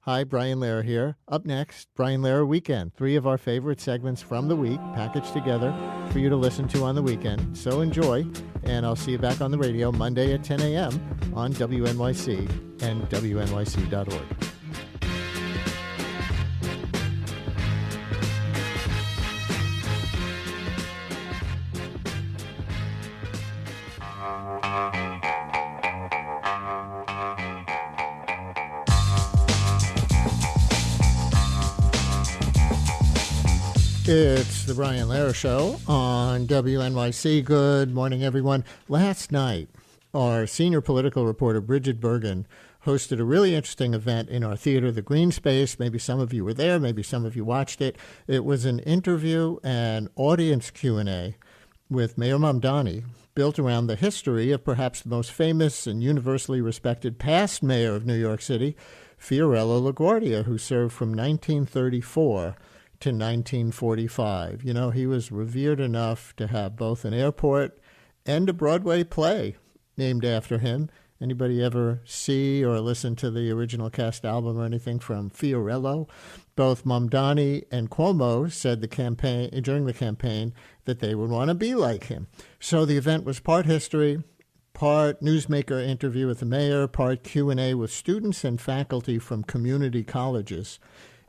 Hi, Brian Lehrer here. Up next, Brian Lehrer Weekend. 3 of our favorite segments from the week packaged together for you to listen to on the weekend. So enjoy, and I'll see you back on the radio Monday at 10 a.m. on WNYC and WNYC.org. It's the Brian Lehrer Show on WNYC. Good morning, everyone. Last night, our senior political reporter, Bridget Bergen, hosted a really interesting event in our theater, The Green Space. Maybe some of you were there. Maybe some of you watched it. It was an interview and audience Q&A with Mayor Mamdani, built around the history of perhaps the most famous and universally respected past mayor of New York City, Fiorello La Guardia, who served from 1934 to 1945. You know, he was revered enough to have both an airport and a Broadway play named after him. Anybody ever see or listen to the original cast album or anything from Fiorello? Both Mamdani and Cuomo said during the campaign that they would want to be like him. So the event was part history, part newsmaker interview with the mayor, part Q&A with students and faculty from community colleges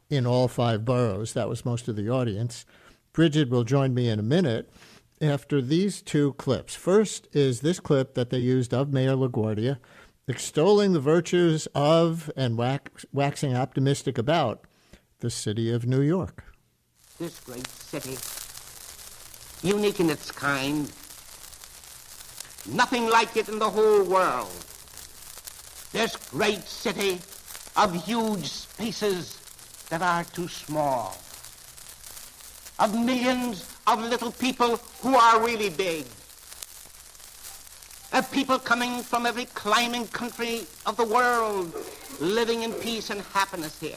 in all 5 boroughs. That was most of the audience. Bridget will join me in a minute after these 2 clips. First is this clip that they used of Mayor LaGuardia extolling the virtues of and waxing optimistic about the city of New York. This great city, unique in its kind, nothing like it in the whole world. This great city of huge spaces that are too small, of millions of little people who are really big, of people coming from every climbing country of the world, living in peace and happiness here.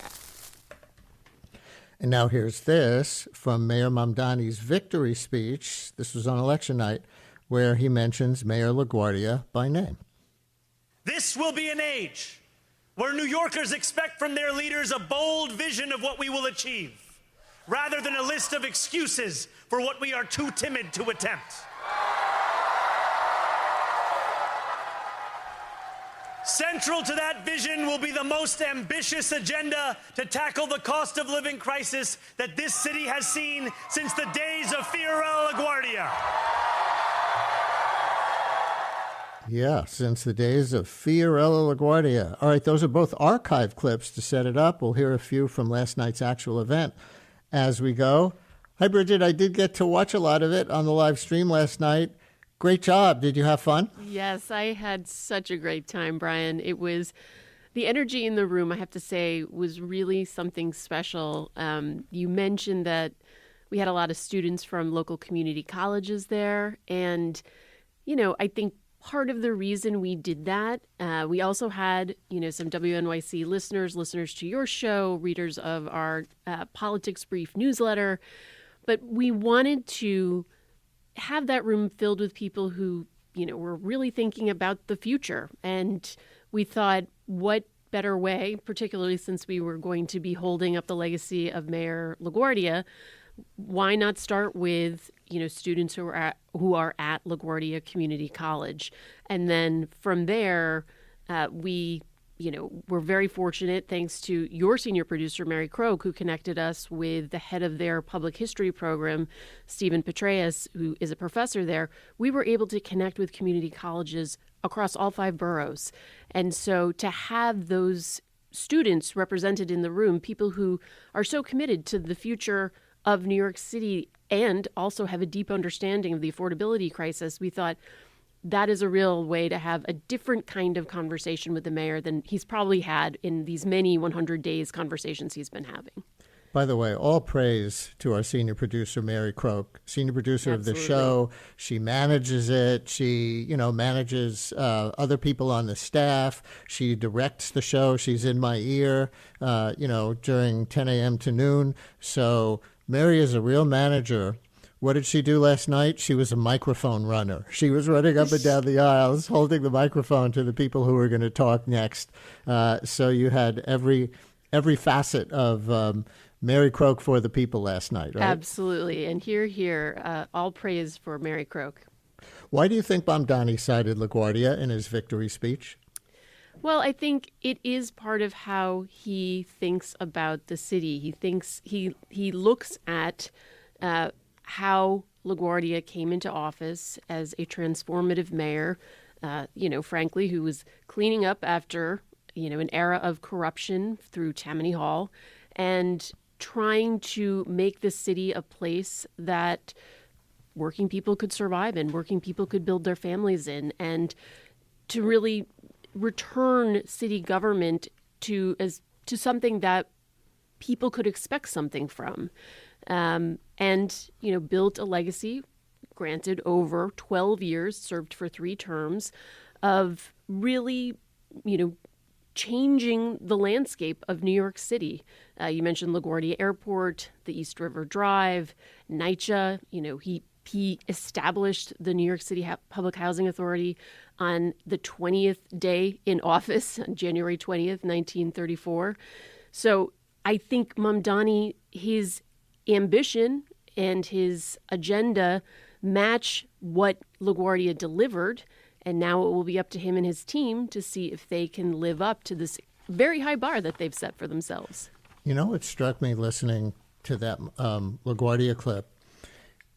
And now here's this from Mayor Mamdani's victory speech. This was on election night, where he mentions Mayor LaGuardia by name. This will be an age where New Yorkers expect from their leaders a bold vision of what we will achieve, rather than a list of excuses for what we are too timid to attempt. Central to that vision will be the most ambitious agenda to tackle the cost of living crisis that this city has seen since the days of Fiorello La Guardia. Yeah, since the days of Fiorello La Guardia. All right, those are both archive clips to set it up. We'll hear a few from last night's actual event as we go. Hi, Bridget. I did get to watch a lot of it on the live stream last night. Great job. Did you have fun? Yes, I had such a great time, Brian. It was the energy in the room, I have to say, was really something special. You mentioned that we had a lot of students from local community colleges there. And, you know, I think part of the reason we did that, we also had, some WNYC listeners to your show, readers of our Politics Brief newsletter. But we wanted to have that room filled with people who, were really thinking about the future. And we thought, what better way, particularly since we were going to be holding up the legacy of Mayor LaGuardia, why not start with, students who are at LaGuardia Community College? And then from there, we're very fortunate, thanks to your senior producer, Mary Croak, who connected us with the head of their public history program, Stephen Petraeus, who is a professor there. We were able to connect with community colleges across all 5 boroughs. And so to have those students represented in the room, people who are so committed to the future of New York City and also have a deep understanding of the affordability crisis, we thought that is a real way to have a different kind of conversation with the mayor than he's probably had in these many 100 days conversations he's been having. By the way, all praise to our senior producer, Mary Croak, senior producer of the show. She manages it. She, manages other people on the staff. She directs the show. She's in my ear, during 10 a.m. to noon. So Mary is a real manager. What did she do last night? She was a microphone runner. She was running up and down the aisles, holding the microphone to the people who were going to talk next. So you had every every facet of Mary Croak for the people last night, right? Absolutely. And here, all praise for Mary Croak. Why do you think Mamdani cited LaGuardia in his victory speech? Well, I think it is part of how he thinks about the city. He looks at how LaGuardia came into office as a transformative mayor, frankly, who was cleaning up after, an era of corruption through Tammany Hall and trying to make the city a place that working people could survive in, working people could build their families in, and to really return city government to something that people could expect something from. Built a legacy, granted over 12 years, served for 3 terms, of really, changing the landscape of New York City. You mentioned LaGuardia Airport, the East River Drive, NYCHA. He established the New York City Public Housing Authority on the 20th day in office, on January 20th, 1934. So I think Mamdani, his ambition and his agenda match what LaGuardia delivered, and now it will be up to him and his team to see if they can live up to this very high bar that they've set for themselves. It struck me listening to that LaGuardia clip,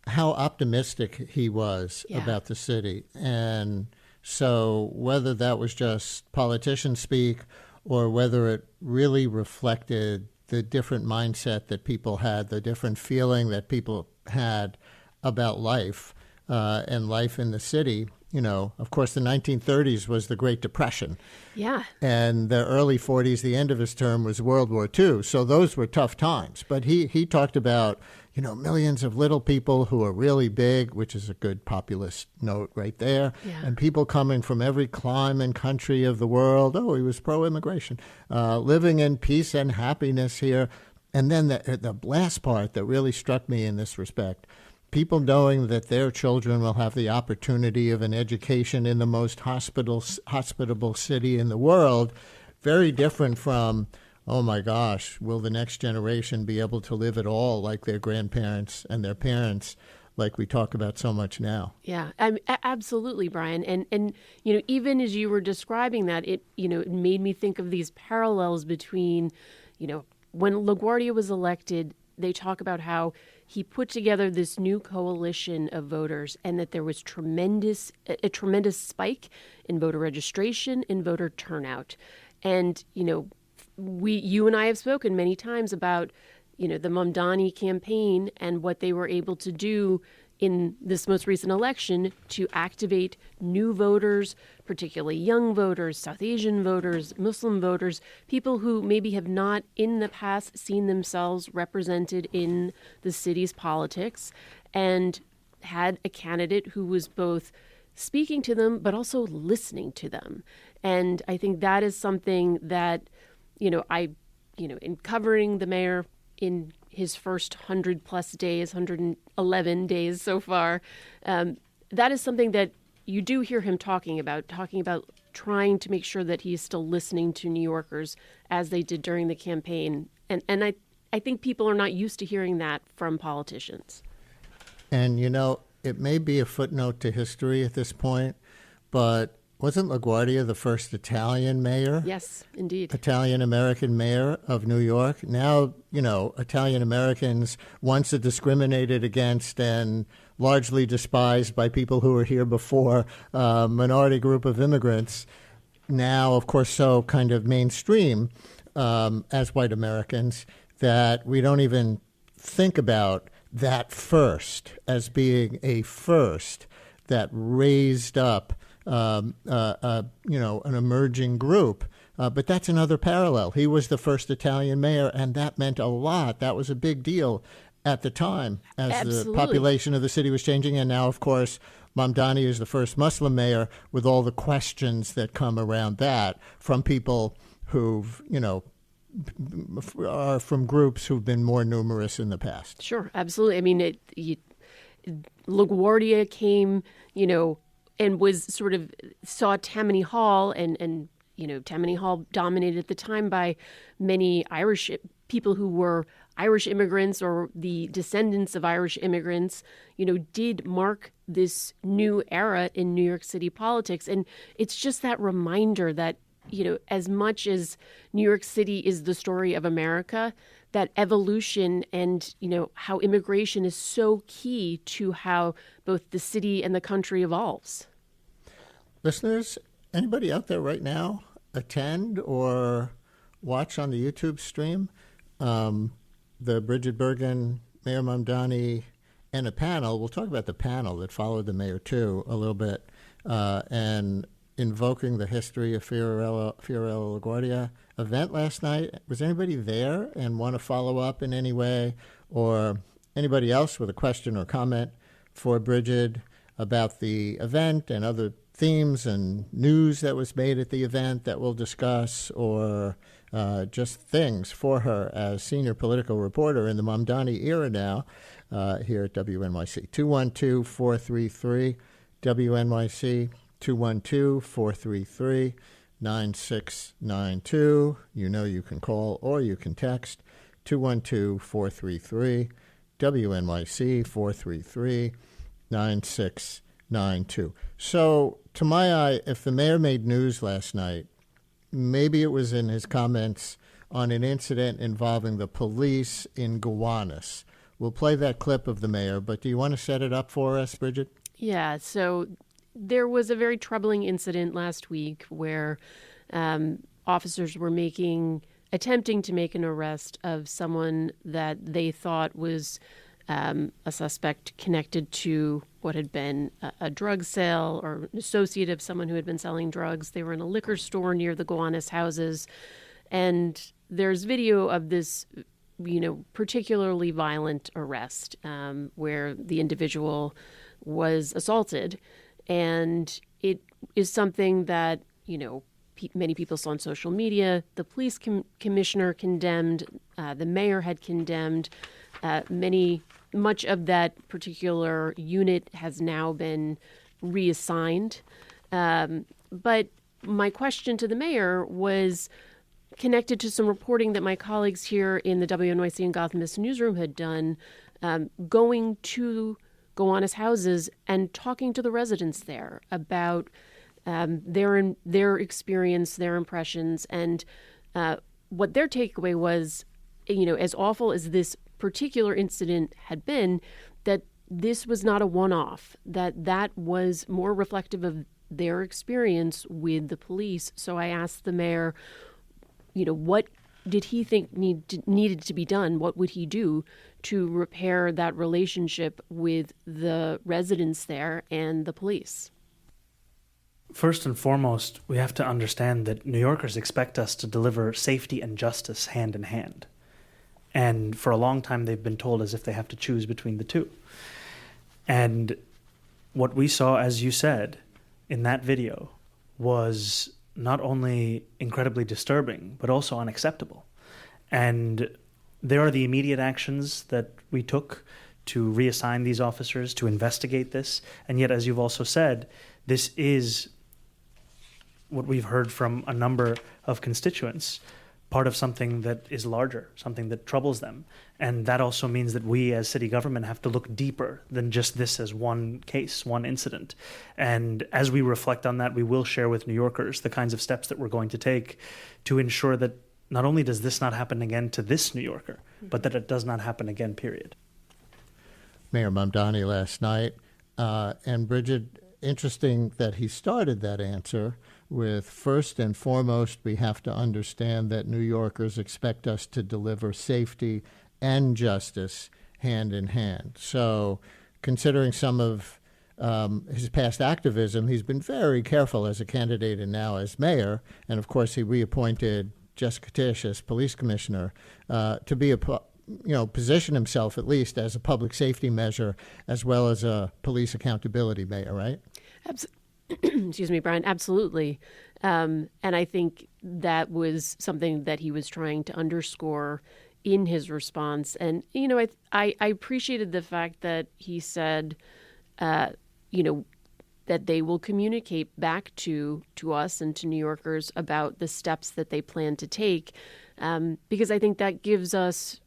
how optimistic he was about the city. And so whether that was just politician speak or whether it really reflected the different mindset that people had, the different feeling that people had about life and life in the city. Of course, the 1930s was the Great Depression. Yeah. And the early 40s, the end of his term, was World War II. So those were tough times. But he talked about, millions of little people who are really big, which is a good populist note right there. Yeah. And people coming from every clime and country of the world. Oh, he was pro-immigration, living in peace and happiness here. And then the last part that really struck me in this respect, people knowing that their children will have the opportunity of an education in the most hospitable city in the world, very different from, oh my gosh, will the next generation be able to live at all like their grandparents and their parents, like we talk about so much now? Yeah, absolutely, Brian. And even as you were describing that, it made me think of these parallels between, when LaGuardia was elected, they talk about how he put together this new coalition of voters and that there was a tremendous spike in voter registration and voter turnout. And, you and I have spoken many times about, the Mamdani campaign and what they were able to do in this most recent election to activate new voters, particularly young voters, South Asian voters, Muslim voters, people who maybe have not in the past seen themselves represented in the city's politics, and had a candidate who was both speaking to them but also listening to them. And I think that is something that, in covering the mayor in his first 100+ days, 111 days so far, that is something that you do hear him talking about trying to make sure that he's still listening to New Yorkers as they did during the campaign. And I think people are not used to hearing that from politicians. And, it may be a footnote to history at this point, but wasn't LaGuardia the first Italian mayor? Yes, indeed. Italian-American mayor of New York. Now, Italian-Americans, once are discriminated against and largely despised by people who were here before, minority group of immigrants, now, of course, so kind of mainstream as white Americans that we don't even think about that first as being a first that raised up an emerging group. But that's another parallel. He was the first Italian mayor, and that meant a lot. That was a big deal at the time as Absolutely. The population of the city was changing. And now, of course, Mamdani is the first Muslim mayor, with all the questions that come around that from people who've, are from groups who've been more numerous in the past. Sure, absolutely. I mean, LaGuardia came, and was saw Tammany Hall and Tammany Hall dominated at the time by many Irish people who were Irish immigrants or the descendants of Irish immigrants, did mark this new era in New York City politics. And it's just that reminder that, as much as New York City is the story of America, that evolution and, how immigration is so key to how both the city and the country evolves. Listeners, anybody out there right now attend or watch on the YouTube stream the Bridget Bergen, Mayor Mamdani, and a panel? We'll talk about the panel that followed the mayor, too, a little bit, and invoking the history of Fiorello La Guardia event last night. Was anybody there and want to follow up in any way, or anybody else with a question or comment for Bridget about the event and other themes and news that was made at the event that we'll discuss, or just things for her as senior political reporter in the Mamdani era now here at WNYC? 212-433-WNYC, 212-433-9692. You can call or you can text 212-433-WNYC, 433-9692. So, to my eye, if the mayor made news last night, maybe it was in his comments on an incident involving the police in Gowanus. We'll play that clip of the mayor, but do you want to set it up for us, Bridget? Yeah, so there was a very troubling incident last week where officers were attempting to make an arrest of someone that they thought was a suspect connected to what had been a drug sale or an associate of someone who had been selling drugs. They were in a liquor store near the Gowanus houses. And there's video of this, particularly violent arrest where the individual was assaulted. And it is something that, many people saw on social media. The police commissioner condemned, the mayor had condemned, much of that particular unit has now been reassigned. But my question to the mayor was connected to some reporting that my colleagues here in the WNYC and Gothamist newsroom had done, going to Gowanus houses and talking to the residents there about their experience, their impressions, and what their takeaway was, as awful as this particular incident had been, that this was not a one-off, that was more reflective of their experience with the police. So I asked the mayor, what did he think needed to be done? What would he do to repair that relationship with the residents there and the police? First and foremost, we have to understand that New Yorkers expect us to deliver safety and justice hand in hand. And for a long time, they've been told as if they have to choose between the two. And what we saw, as you said, in that video was not only incredibly disturbing, but also unacceptable. And there are the immediate actions that we took to reassign these officers, to investigate this. And yet, as you've also said, this is what we've heard from a number of constituents, part of something that is larger, something that troubles them. And that also means that we as city government have to look deeper than just this as one case, one incident. And as we reflect on that, we will share with New Yorkers the kinds of steps that we're going to take to ensure that not only does this not happen again to this New Yorker, but that it does not happen again, period. Mayor Mamdani last night. And Bridget, interesting that he started that answer with, first and foremost, we have to understand that New Yorkers expect us to deliver safety and justice hand in hand. So considering some of his past activism, he's been very careful as a candidate and now as mayor. And, of course, he reappointed Jessica Tisch as police commissioner to be position himself at least as a public safety measure as well as a police accountability mayor, right? Excuse me, Brian. Absolutely. And I think that was something that he was trying to underscore in his response. And, I appreciated the fact that he said, that that they will communicate back to us and to New Yorkers about the steps that they plan to take. Because I think that gives us,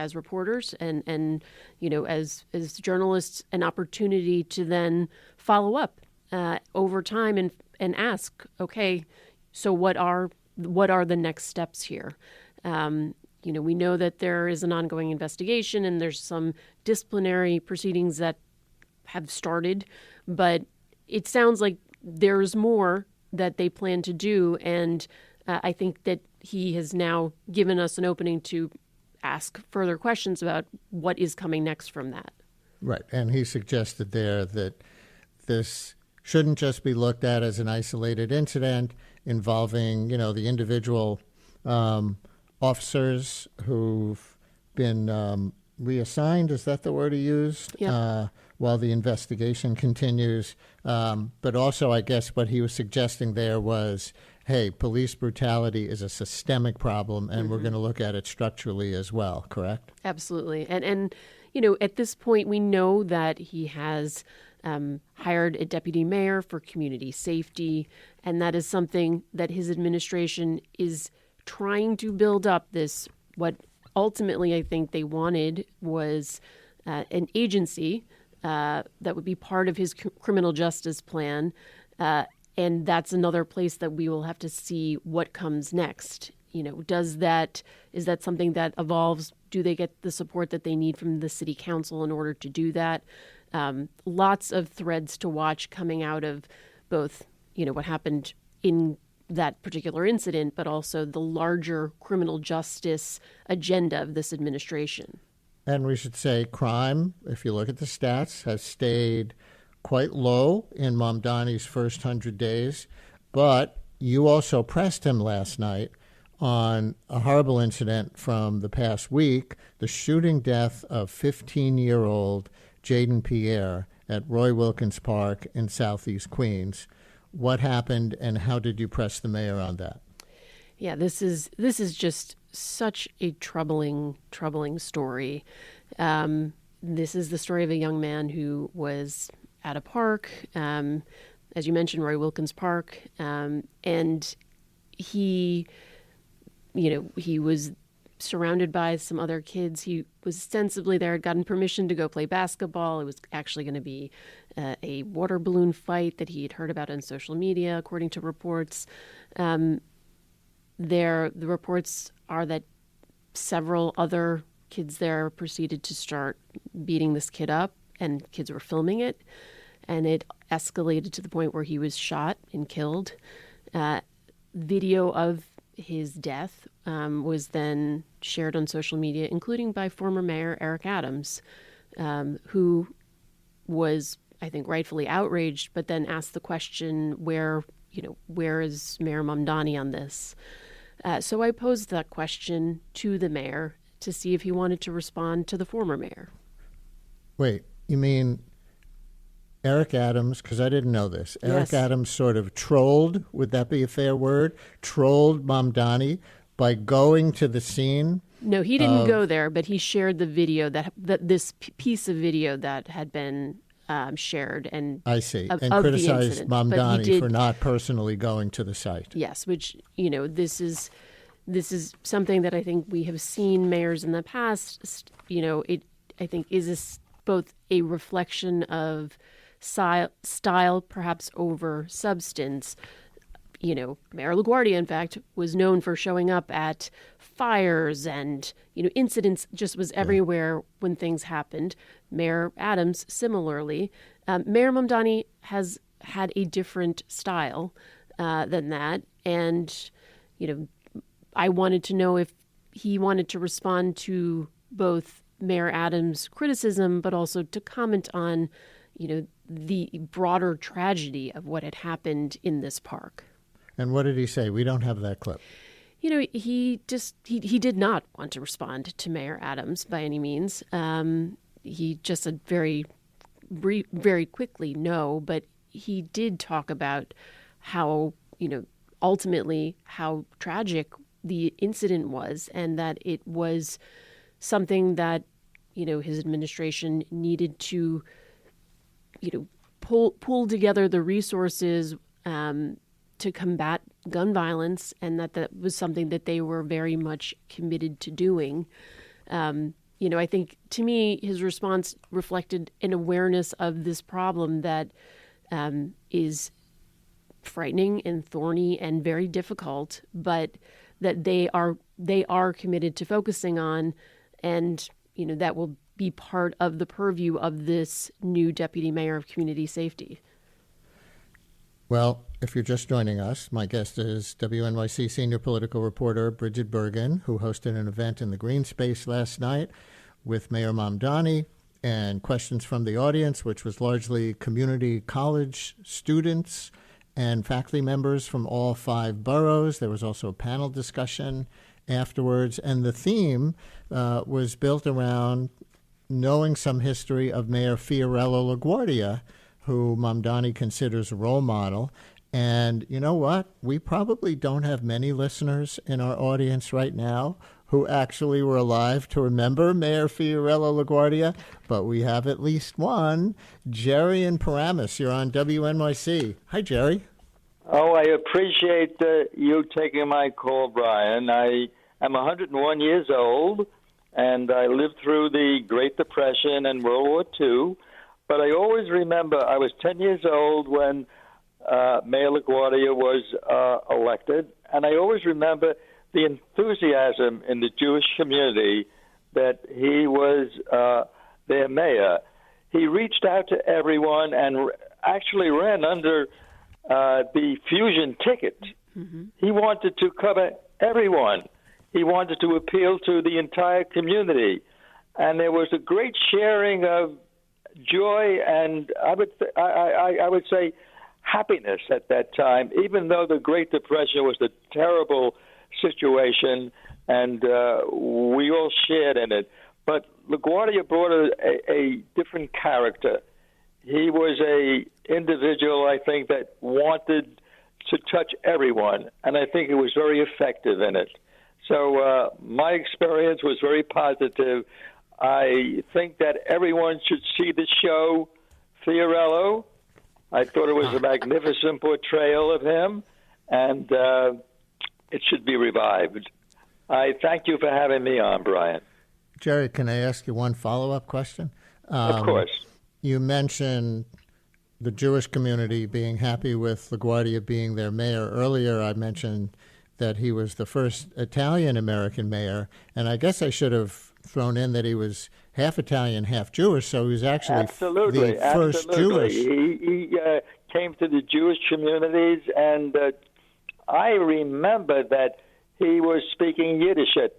as reporters and as journalists, an opportunity to then follow up over time and ask, okay, so what are the next steps here? We know that there is an ongoing investigation and there's some disciplinary proceedings that have started, but it sounds like there's more that they plan to do. And I think that he has now given us an opening to ask further questions about what is coming next from that. Right. And he suggested there that this shouldn't just be looked at as an isolated incident involving, the individual officers who've been reassigned. Is that the word he used? Yeah. While the investigation continues. But also, I guess what he was suggesting there was, hey, police brutality is a systemic problem, and we're going to look at it structurally as well, correct? Absolutely. And at this point, we know that he has hired a deputy mayor for community safety, and that is something that his administration is trying to build up. This, what ultimately I think they wanted was an agency that would be part of his criminal justice plan. And that's another place that we will have to see what comes next. Is that something that evolves? Do they get the support that they need from the city council in order to do that? Lots of threads to watch coming out of both, what happened in that particular incident, but also the larger criminal justice agenda of this administration. And we should say crime, if you look at the stats, has stayed quite low in Mamdani's first 100 days. But you also pressed him last night on a horrible incident from the past week, the shooting death of 15-year-old Jaden Pierre at Roy Wilkins Park in Southeast Queens. What happened, and how did you press the mayor on that? Yeah, this is just such a troubling story. This is the story of a young man who was at a park, as you mentioned, Roy Wilkins Park, and he was surrounded by some other kids. He was ostensibly there, had gotten permission to go play basketball. It was actually going to be a water balloon fight that he had heard about on social media, according to reports. The reports are that several other kids there proceeded to start beating this kid up, and kids were filming it. And it escalated to the point where he was shot and killed. Video of his death was then shared on social media, including by former Mayor Eric Adams, who was, I think, rightfully outraged, but then asked the question, where is Mayor Mamdani on this? So I posed that question to the mayor to see if he wanted to respond to the former mayor. Wait, you mean Eric Adams, because I didn't know this. Eric Yes. Adams sort of trolled, would that be a fair word? Trolled Mamdani by going to the scene? No, he didn't go there, but he shared the video that this piece of video that had been shared, and I see. of And the criticized incident. But he Mamdani did- for not personally going to the site. Yes, which this is something that I think we have seen mayors in the past. It I think is both a reflection of style, perhaps over substance. Mayor La Guardia, in fact, was known for showing up at fires and, incidents, just was everywhere when things happened. Mayor Adams, similarly. Mayor Mamdani has had a different style than that. And, I wanted to know if he wanted to respond to both Mayor Adams' criticism, but also to comment on, the broader tragedy of what had happened in this park. And what did he say? We don't have that clip. He did not want to respond to Mayor Adams by any means. He just said very quickly no, but he did talk about how, ultimately how tragic the incident was, and that it was something that, his administration needed to, pool together the resources to combat gun violence, and that was something that they were very much committed to doing. I think, to me, his response reflected an awareness of this problem that is frightening and thorny and very difficult, but that they are committed to focusing on, and that will be part of the purview of this new deputy mayor of community safety. Well, if you're just joining us, my guest is WNYC senior political reporter Bridget Bergen, who hosted an event in the Green Space last night with Mayor Mamdani and questions from the audience, which was largely community college students and faculty members from all 5 boroughs. There was also a panel discussion afterwards, and the theme was built around knowing some history of Mayor Fiorello La Guardia, who Mamdani considers a role model. And you know what? We probably don't have many listeners in our audience right now who actually were alive to remember Mayor Fiorello La Guardia, but we have at least one. Jerry in Paramus, you're on WNYC. Hi, Jerry. Oh, I appreciate you taking my call, Brian. I am 101 years old, and I lived through the Great Depression and World War II. But I always remember I was 10 years old when Mayor LaGuardia was elected, and I always remember the enthusiasm in the Jewish community that he was their mayor. He reached out to everyone and actually ran under the fusion ticket. Mm-hmm. He wanted to cover everyone. He wanted to appeal to the entire community. And there was a great sharing of joy and I would say happiness at that time, even though the Great Depression was a terrible situation and we all shared in it. But LaGuardia brought a different character. He was a individual, I think, that wanted to touch everyone, and I think it was very effective in it. So my experience was very positive. I think that everyone should see the show, Fiorello. I thought it was a magnificent portrayal of him, and it should be revived. I thank you for having me on, Brian. Jerry, can I ask you one follow-up question? Of course. You mentioned the Jewish community being happy with LaGuardia being their mayor. Earlier, I mentioned that he was the first Italian-American mayor, and I guess I should have thrown in that he was half Italian, half Jewish, so he was actually the first Jewish. He came to the Jewish communities, and I remember that he was speaking Yiddish at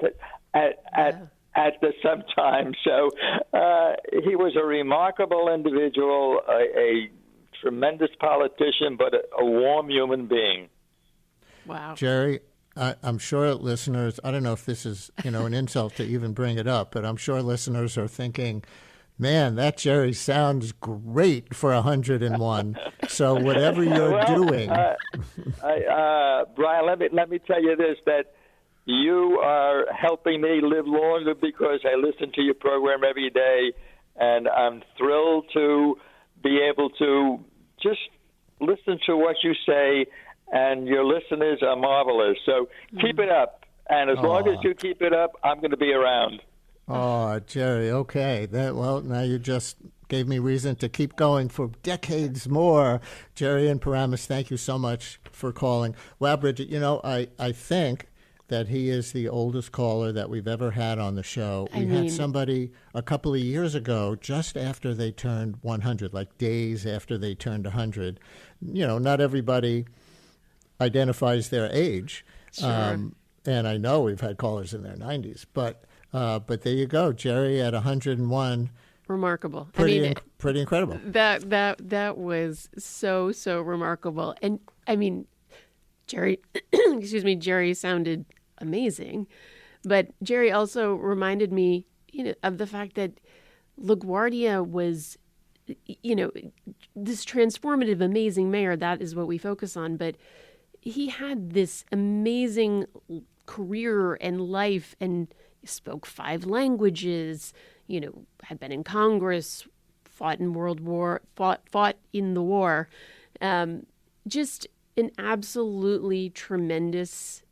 the some time. So he was a remarkable individual, a tremendous politician, but a warm human being. Wow. Jerry, I'm sure listeners, I don't know if this is, an insult to even bring it up, but I'm sure listeners are thinking, man, that Jerry sounds great for 101. So whatever you're doing. Brian, let me tell you this, that you are helping me live longer because I listen to your program every day, and I'm thrilled to be able to just listen to what you say, and your listeners are marvelous. So keep it up, and as long as you keep it up, I'm going to be around. Oh, Jerry, okay. Now you just gave me reason to keep going for decades more. Jerry and Paramus, thank you so much for calling. Well, Bridget, I think that he is the oldest caller that we've ever had on the show. We had somebody a couple of years ago, just after they turned 100, like days after they turned 100. Not everybody identifies their age. Sure. And I know we've had callers in their 90s, but there you go, Jerry at 101. Remarkable. Pretty incredible. That was so remarkable. And Jerry, Jerry sounded amazing, but Jerry also reminded me, of the fact that LaGuardia was, this transformative, amazing mayor. That is what we focus on, but he had this amazing career and life, and spoke 5 languages. Had been in Congress fought in fought in the war. Just an absolutely tremendous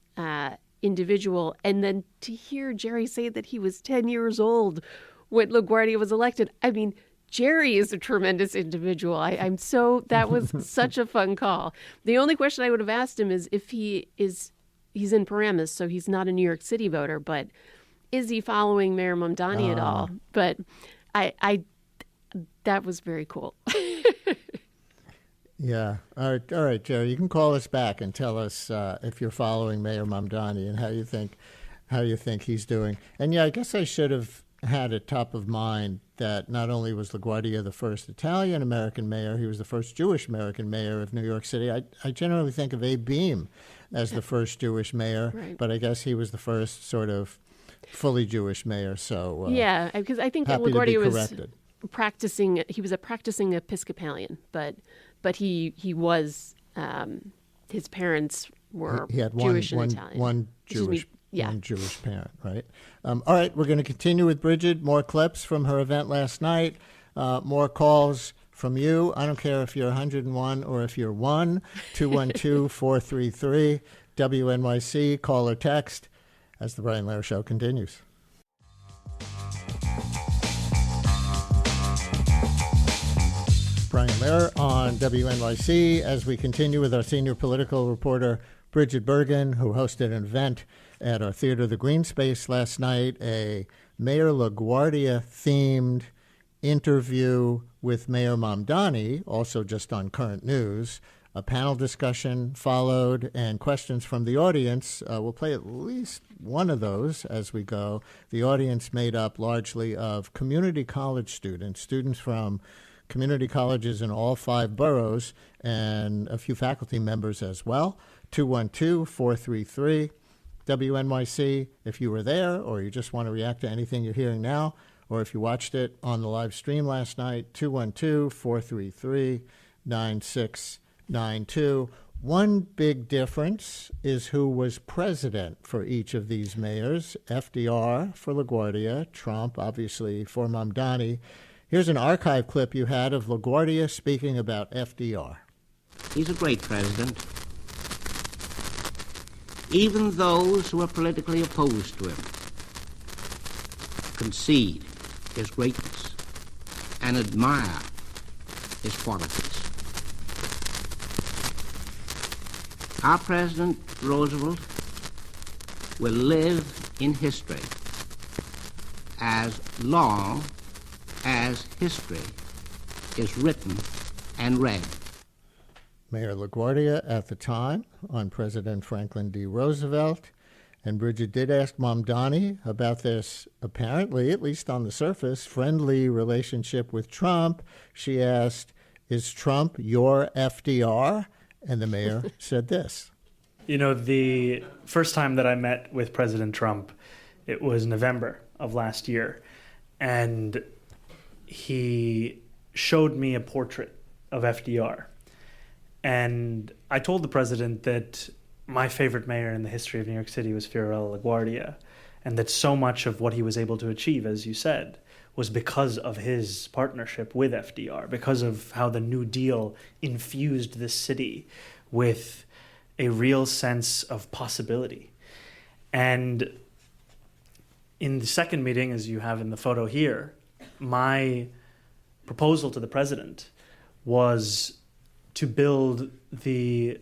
individual. And then to hear Jerry say that he was 10 years old when LaGuardia was elected, I mean, Jerry is a tremendous individual. That was such a fun call. The only question I would have asked him is if he's in Paramus, so he's not a New York City voter, but is he following Mayor Mamdani at all? But that was very cool. Yeah. All right, Jerry, you can call us back and tell us if you're following Mayor Mamdani and how you think he's doing. And yeah, I guess I should have had it top of mind that not only was LaGuardia the first Italian-American mayor, he was the first Jewish-American mayor of New York City. I generally think of Abe Beame as the first Jewish mayor, right. But I guess he was the first sort of fully Jewish mayor. So yeah, because I think LaGuardia was practicing. He was a practicing Episcopalian, but he was his parents were he had Jewish and and Italian. One Jewish parent, right? All right, we're going to continue with Bridget. More clips from her event last night. More calls from you. I don't care if you're 101 or if you're 1, 212-433, WNYC, call or text as the Brian Lehrer Show continues. Brian Lehrer on WNYC as we continue with our senior political reporter, Bridget Bergen, who hosted an event at our Theater the Green Space last night, a Mayor LaGuardia-themed interview with Mayor Mamdani, also just on current news. A panel discussion followed and questions from the audience. We'll play at least one of those as we go. The audience made up largely of community college students from community colleges in all 5 boroughs, and a few faculty members as well. 212-433, WNYC, if you were there or you just want to react to anything you're hearing now, or if you watched it on the live stream last night, 212-433-9692. One big difference is who was president for each of these mayors. FDR for LaGuardia, Trump, obviously, for Mamdani. Here's an archive clip you had of LaGuardia speaking about FDR. He's a great president. Even those who are politically opposed to him concede his greatness and admire his qualities. Our President Roosevelt will live in history as long as history is written and read. Mayor LaGuardia at the time on President Franklin D. Roosevelt. And Bridget did ask Mamdani about this, apparently, at least on the surface, friendly relationship with Trump. She asked, is Trump your FDR? And the mayor said this. You know, the first time that I met with President Trump, it was November of last year. And he showed me a portrait of FDR. And I told the president that my favorite mayor in the history of New York City was Fiorello La Guardia, and that so much of what he was able to achieve, as you said, was because of his partnership with FDR, because of how the New Deal infused this city with a real sense of possibility. And in the second meeting, as you have in the photo here, my proposal to the president was to build the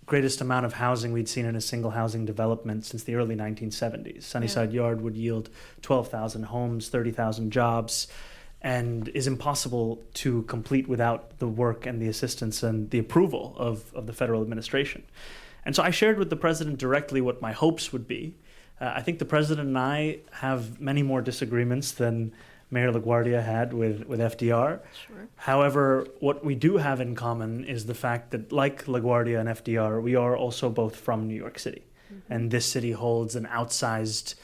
greatest amount of housing we'd seen in a single housing development since the early 1970s. Sunnyside Yard would yield 12,000 homes, 30,000 jobs, and is impossible to complete without the work and the assistance and the approval of the federal administration. And so I shared with the president directly what my hopes would be. I think the president and I have many more disagreements than Mayor LaGuardia had with FDR. Sure. However, what we do have in common is the fact that, like LaGuardia and FDR, we are also both from New York City. Mm-hmm. And this city holds an outsized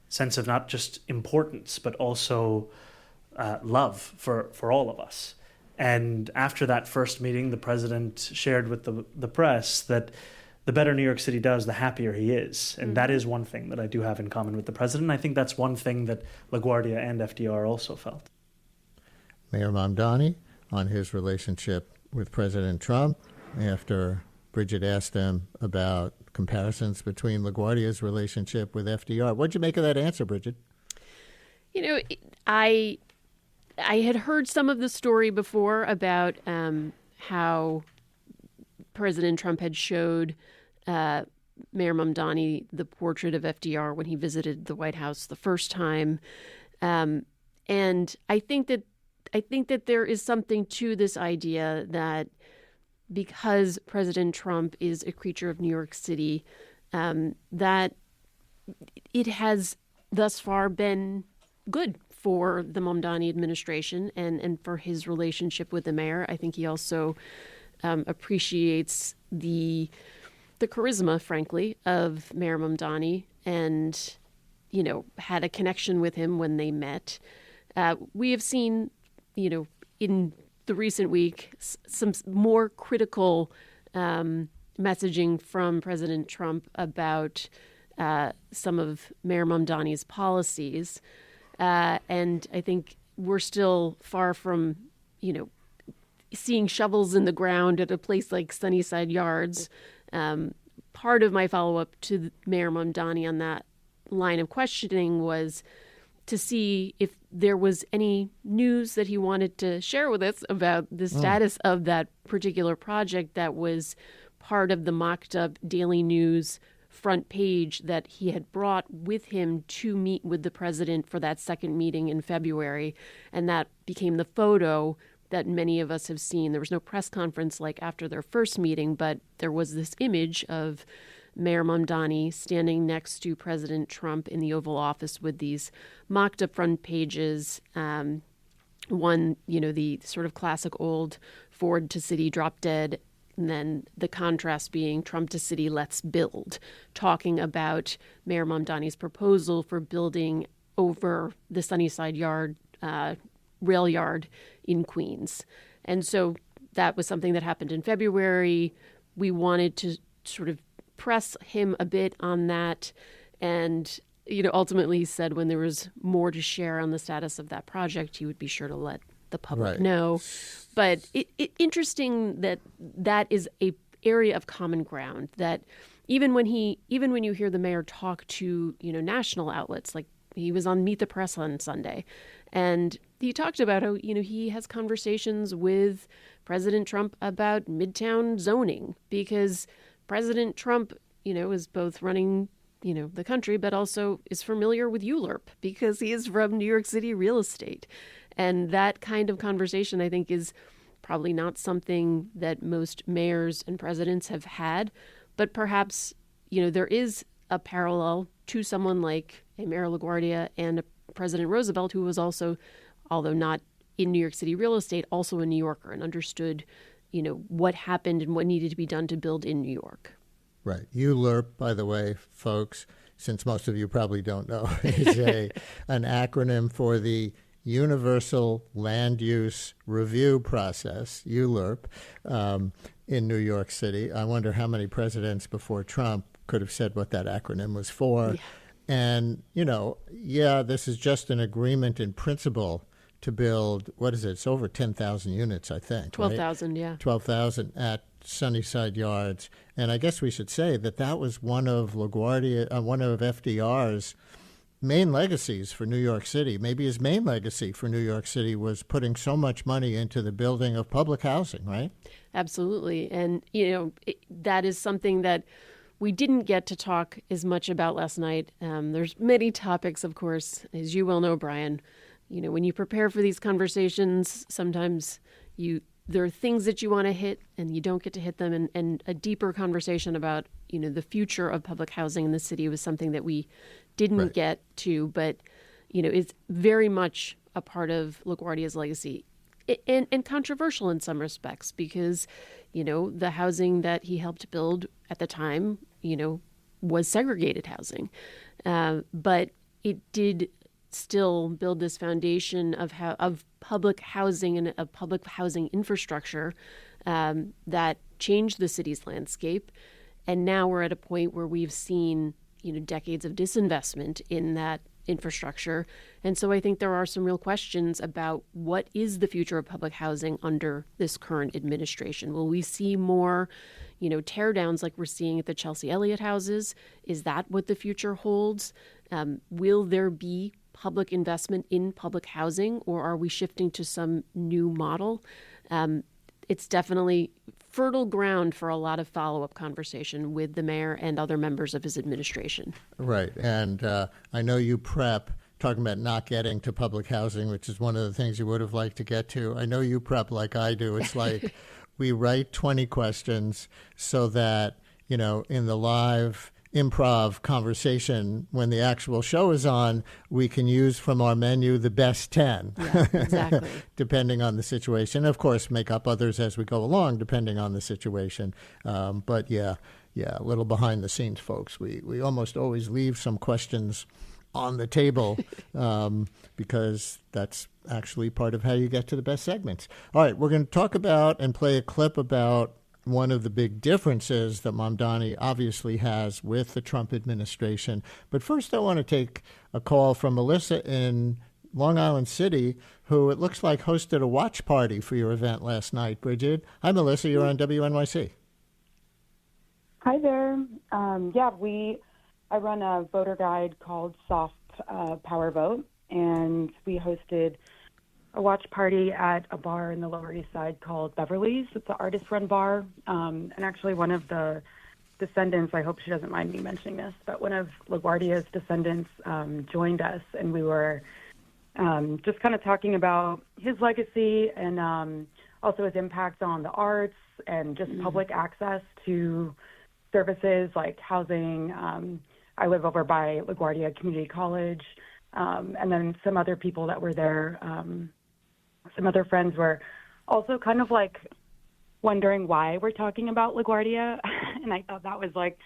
sense of not just importance, but also love for all of us. And after that first meeting, the president shared with the press that the better New York City does, the happier he is. And that is one thing that I do have in common with the president. I think that's one thing that LaGuardia and FDR also felt. Mayor Mamdani on his relationship with President Trump after Bridget asked him about comparisons between LaGuardia's relationship with FDR. What'd you make of that answer, Bridget? I had heard some of the story before about how President Trump had showed Mayor Mamdani the portrait of FDR when he visited the White House the first time, and I think that there is something to this idea that because President Trump is a creature of New York City, that it has thus far been good for the Mamdani administration and for his relationship with the mayor. I think he also appreciates the charisma, frankly, of Mayor Mamdani and, had a connection with him when they met. We have seen, in the recent week, some more critical messaging from President Trump about some of Mayor Mamdani's policies. And I think we're still far from, seeing shovels in the ground at a place like Sunnyside Yards. Part of my follow-up to Mayor Mamdani on that line of questioning was to see if there was any news that he wanted to share with us about the status of that particular project that was part of the mocked-up Daily News front page that he had brought with him to meet with the president for that second meeting in February. And that became the photo that many of us have seen. There was no press conference like after their first meeting, but there was this image of Mayor Mamdani standing next to President Trump in the Oval Office with these mocked up front pages. One, the sort of classic old Ford to City drop dead, and then the contrast being Trump to City, let's build, talking about Mayor Mamdani's proposal for building over the Sunnyside Yard rail yard in Queens. And so that was something that happened in February. We wanted to sort of press him a bit on that. And, ultimately he said when there was more to share on the status of that project, he would be sure to let the public know. But interesting that is a area of common ground that even when you hear the mayor talk to, national outlets, like he was on Meet the Press on Sunday, and he talked about how, he has conversations with President Trump about Midtown zoning because President Trump, is both running, the country, but also is familiar with ULURP because he is from New York City real estate. And that kind of conversation, I think, is probably not something that most mayors and presidents have had. But perhaps, there is a parallel to someone like a Mayor LaGuardia and a President Roosevelt, who was also, although not in New York City real estate, also a New Yorker and understood, what happened and what needed to be done to build in New York. Right. ULURP, by the way, folks, since most of you probably don't know, is an acronym for the Universal Land Use Review Process, ULURP, in New York City. I wonder how many presidents before Trump could have said what that acronym was for. Yeah. And, this is just an agreement in principle to build, what is it? It's over 10,000 units, I think. 12,000, right? Yeah. 12,000 at Sunnyside Yards. And I guess we should say that was one of FDR's main legacies for New York City. Maybe his main legacy for New York City was putting so much money into the building of public housing, right? Absolutely. And, that is something that we didn't get to talk as much about last night. There's many topics, of course, as you well know, Brian. When you prepare for these conversations, sometimes there are things that you want to hit and you don't get to hit them. And a deeper conversation about, the future of public housing in the city was something that we didn't get to, but, it's very much a part of LaGuardia's legacy and controversial in some respects because, the housing that he helped build at the time, was segregated housing. But it did still build this foundation of public housing and a public housing infrastructure that changed the city's landscape. And now we're at a point where we've seen, decades of disinvestment in that infrastructure. And so I think there are some real questions about what is the future of public housing under this current administration. Will we see more, tear downs like we're seeing at the Chelsea Elliott houses? Is that what the future holds? Will there be public investment in public housing, or are we shifting to some new model? It's definitely fertile ground for a lot of follow-up conversation with the mayor and other members of his administration. Right. And I know you prep, talking about not getting to public housing, which is one of the things you would have liked to get to. I know you prep like I do. It's like we write 20 questions so that, in the live improv conversation, when the actual show is on, we can use from our menu the best 10. Yeah, exactly. Depending on the situation. Of course, make up others as we go along, depending on the situation. But yeah, a little behind the scenes, folks. We almost always leave some questions on the table because that's actually part of how you get to the best segments. All right, we're going to talk about and play a clip about one of the big differences that Mamdani obviously has with the Trump administration. But first, I want to take a call from Melissa in Long Island City, who it looks like hosted a watch party for your event last night. Bridget. Hi, Melissa. You're on WNYC. Hi there. I run a voter guide called Soft Power Vote, and we hosted a watch party at a bar in the Lower East Side called Beverly's. It's an artist-run bar, and actually one of the descendants, I hope she doesn't mind me mentioning this, but one of La Guardia's descendants joined us, and we were just kind of talking about his legacy and also his impact on the arts and just public access to services like housing. I live over by LaGuardia Community College, and then some other people that were there, some other friends were also kind of like wondering why we're talking about LaGuardia, and I thought that was like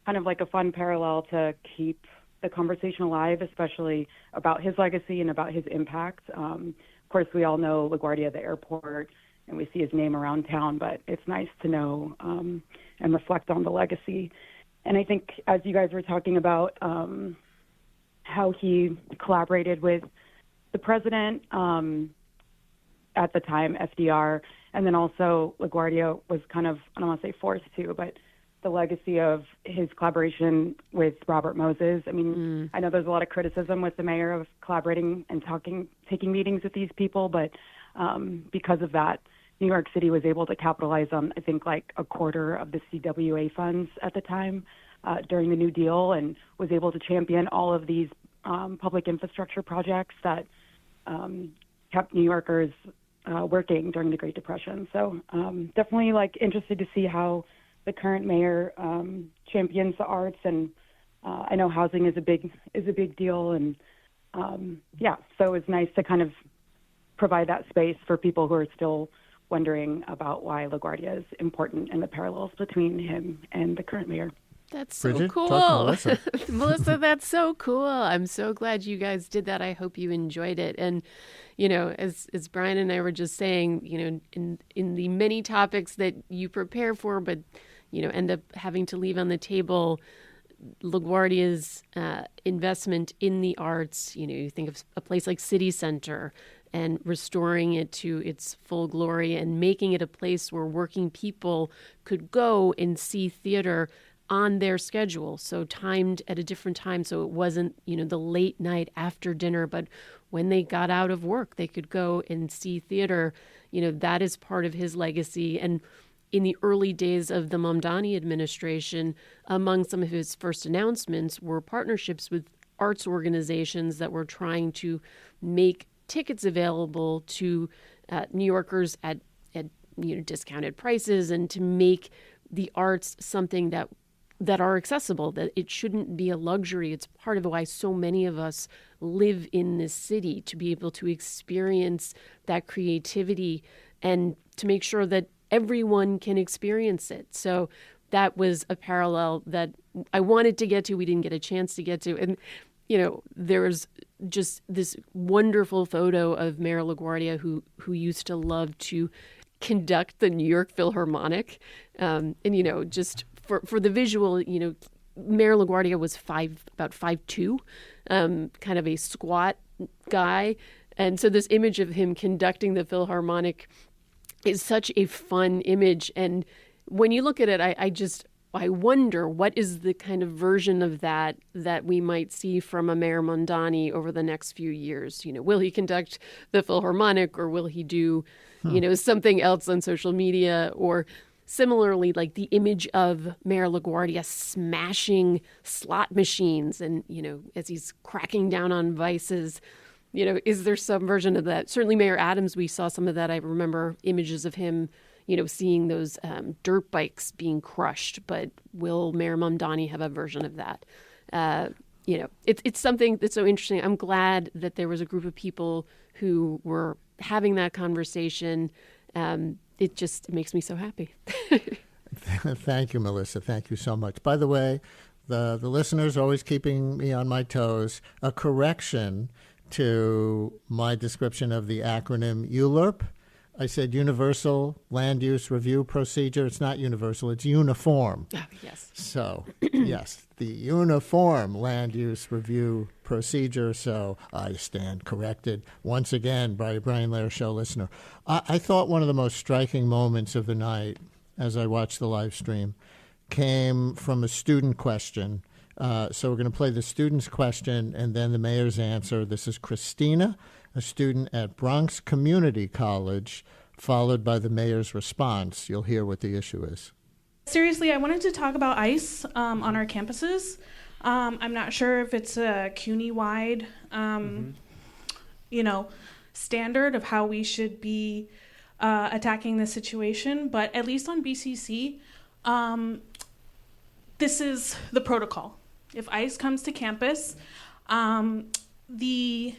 kind of like a fun parallel to keep the conversation alive, especially about his legacy and about his impact. Of course, we all know LaGuardia, the airport, and we see his name around town, but it's nice to know and reflect on the legacy. And I think as you guys were talking about how he collaborated with the president at the time, FDR, and then also LaGuardia was kind of, I don't want to say forced to, but the legacy of his collaboration with Robert Moses. I mean, I know there's a lot of criticism with the mayor of collaborating and taking meetings with these people, but because of that, New York City was able to capitalize on, I think, like a quarter of the CWA funds at the time during the New Deal, and was able to champion all of these public infrastructure projects that kept New Yorkers working during the Great Depression. So definitely like interested to see how the current mayor champions the arts, and I know housing is a big deal, and so it's nice to kind of provide that space for people who are still wondering about why LaGuardia is important and the parallels between him and the current mayor. That's so Bridget, cool. Melissa. Melissa, that's so cool. I'm so glad you guys did that. I hope you enjoyed it. And, as Brian and I were just saying, in the many topics that you prepare for, but, end up having to leave on the table, LaGuardia's investment in the arts, you think of a place like City Center and restoring it to its full glory and making it a place where working people could go and see theater on their schedule, so timed at a different time, so it wasn't, the late night after dinner, but when they got out of work, they could go and see theater. That is part of his legacy. And in the early days of the Mamdani administration, among some of his first announcements were partnerships with arts organizations that were trying to make tickets available to New Yorkers at discounted prices, and to make the arts something that are accessible, that it shouldn't be a luxury. It's part of why so many of us live in this city, to be able to experience that creativity and to make sure that everyone can experience it. So that was a parallel that I wanted to get to, we didn't get a chance to get to. And, there's just this wonderful photo of Mayor LaGuardia who used to love to conduct the New York Philharmonic. And, just for the visual, Mayor La Guardia was about 5'2", kind of a squat guy. And so this image of him conducting the Philharmonic is such a fun image. And when you look at it, I wonder what is the kind of version of that we might see from a Mayor Mamdani over the next few years. Will he conduct the Philharmonic, or will he do, something else on social media? Or similarly, like the image of Mayor LaGuardia smashing slot machines and, as he's cracking down on vices, is there some version of that? Certainly Mayor Adams, we saw some of that. I remember images of him seeing those dirt bikes being crushed, but will Mayor Mamdani have a version of that? It's something that's so interesting. I'm glad that there was a group of people who were having that conversation. It makes me so happy. Thank you, Melissa. Thank you so much. By the way, the listeners are always keeping me on my toes. A correction to my description of the acronym ULURP. I said Universal Land Use Review Procedure. It's not universal, it's uniform. Oh, yes. So, yes, the Uniform Land Use Review Procedure. So I stand corrected once again by a Brian Lehrer Show listener. I thought one of the most striking moments of the night as I watched the live stream came from a student question. So we're going to play the student's question and then the mayor's answer. This is Christina, a student at Bronx Community College, followed by the mayor's response. You'll hear what the issue is. Seriously, I wanted to talk about ICE on our campuses. I'm not sure if it's a CUNY-wide, standard of how we should be attacking this situation, but at least on BCC, this is the protocol. If ICE comes to campus, the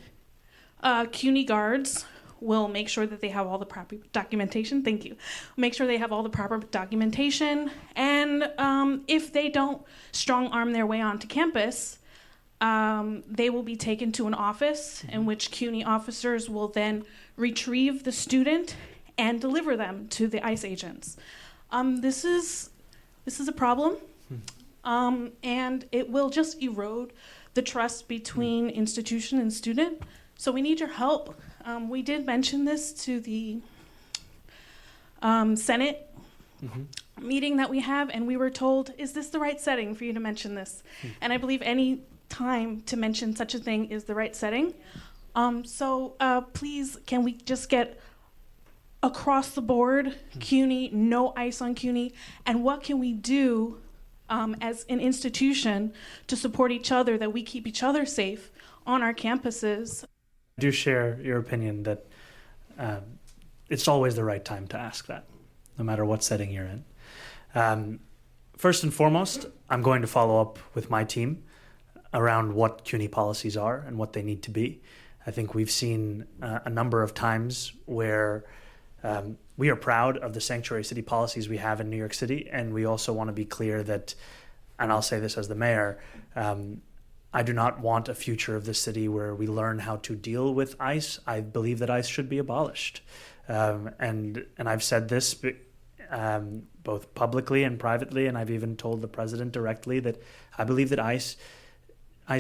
CUNY guards will make sure that they have all the proper documentation. Thank you. Make sure they have all the proper documentation. And if they don't strong arm their way onto campus, they will be taken to an office in which CUNY officers will then retrieve the student and deliver them to the ICE agents. This is a problem. And it will just erode the trust between institution and student. So we need your help. We did mention this to the Senate meeting that we have, and we were told, is this the right setting for you to mention this? And I believe any time to mention such a thing is the right setting. So please, can we just get across the board, CUNY, no ICE on CUNY, and what can we do as an institution to support each other, that we keep each other safe on our campuses? I do share your opinion that it's always the right time to ask that, no matter what setting you're in. First and foremost, I'm going to follow up with my team around what CUNY policies are and what they need to be. I think we've seen a number of times where we are proud of the sanctuary city policies we have in New York City, and we also want to be clear that, and I'll say this as the mayor, I do not want a future of the city where we learn how to deal with ICE. I believe that ICE should be abolished. And I've said this both publicly and privately, and I've even told the president directly that I believe that ICE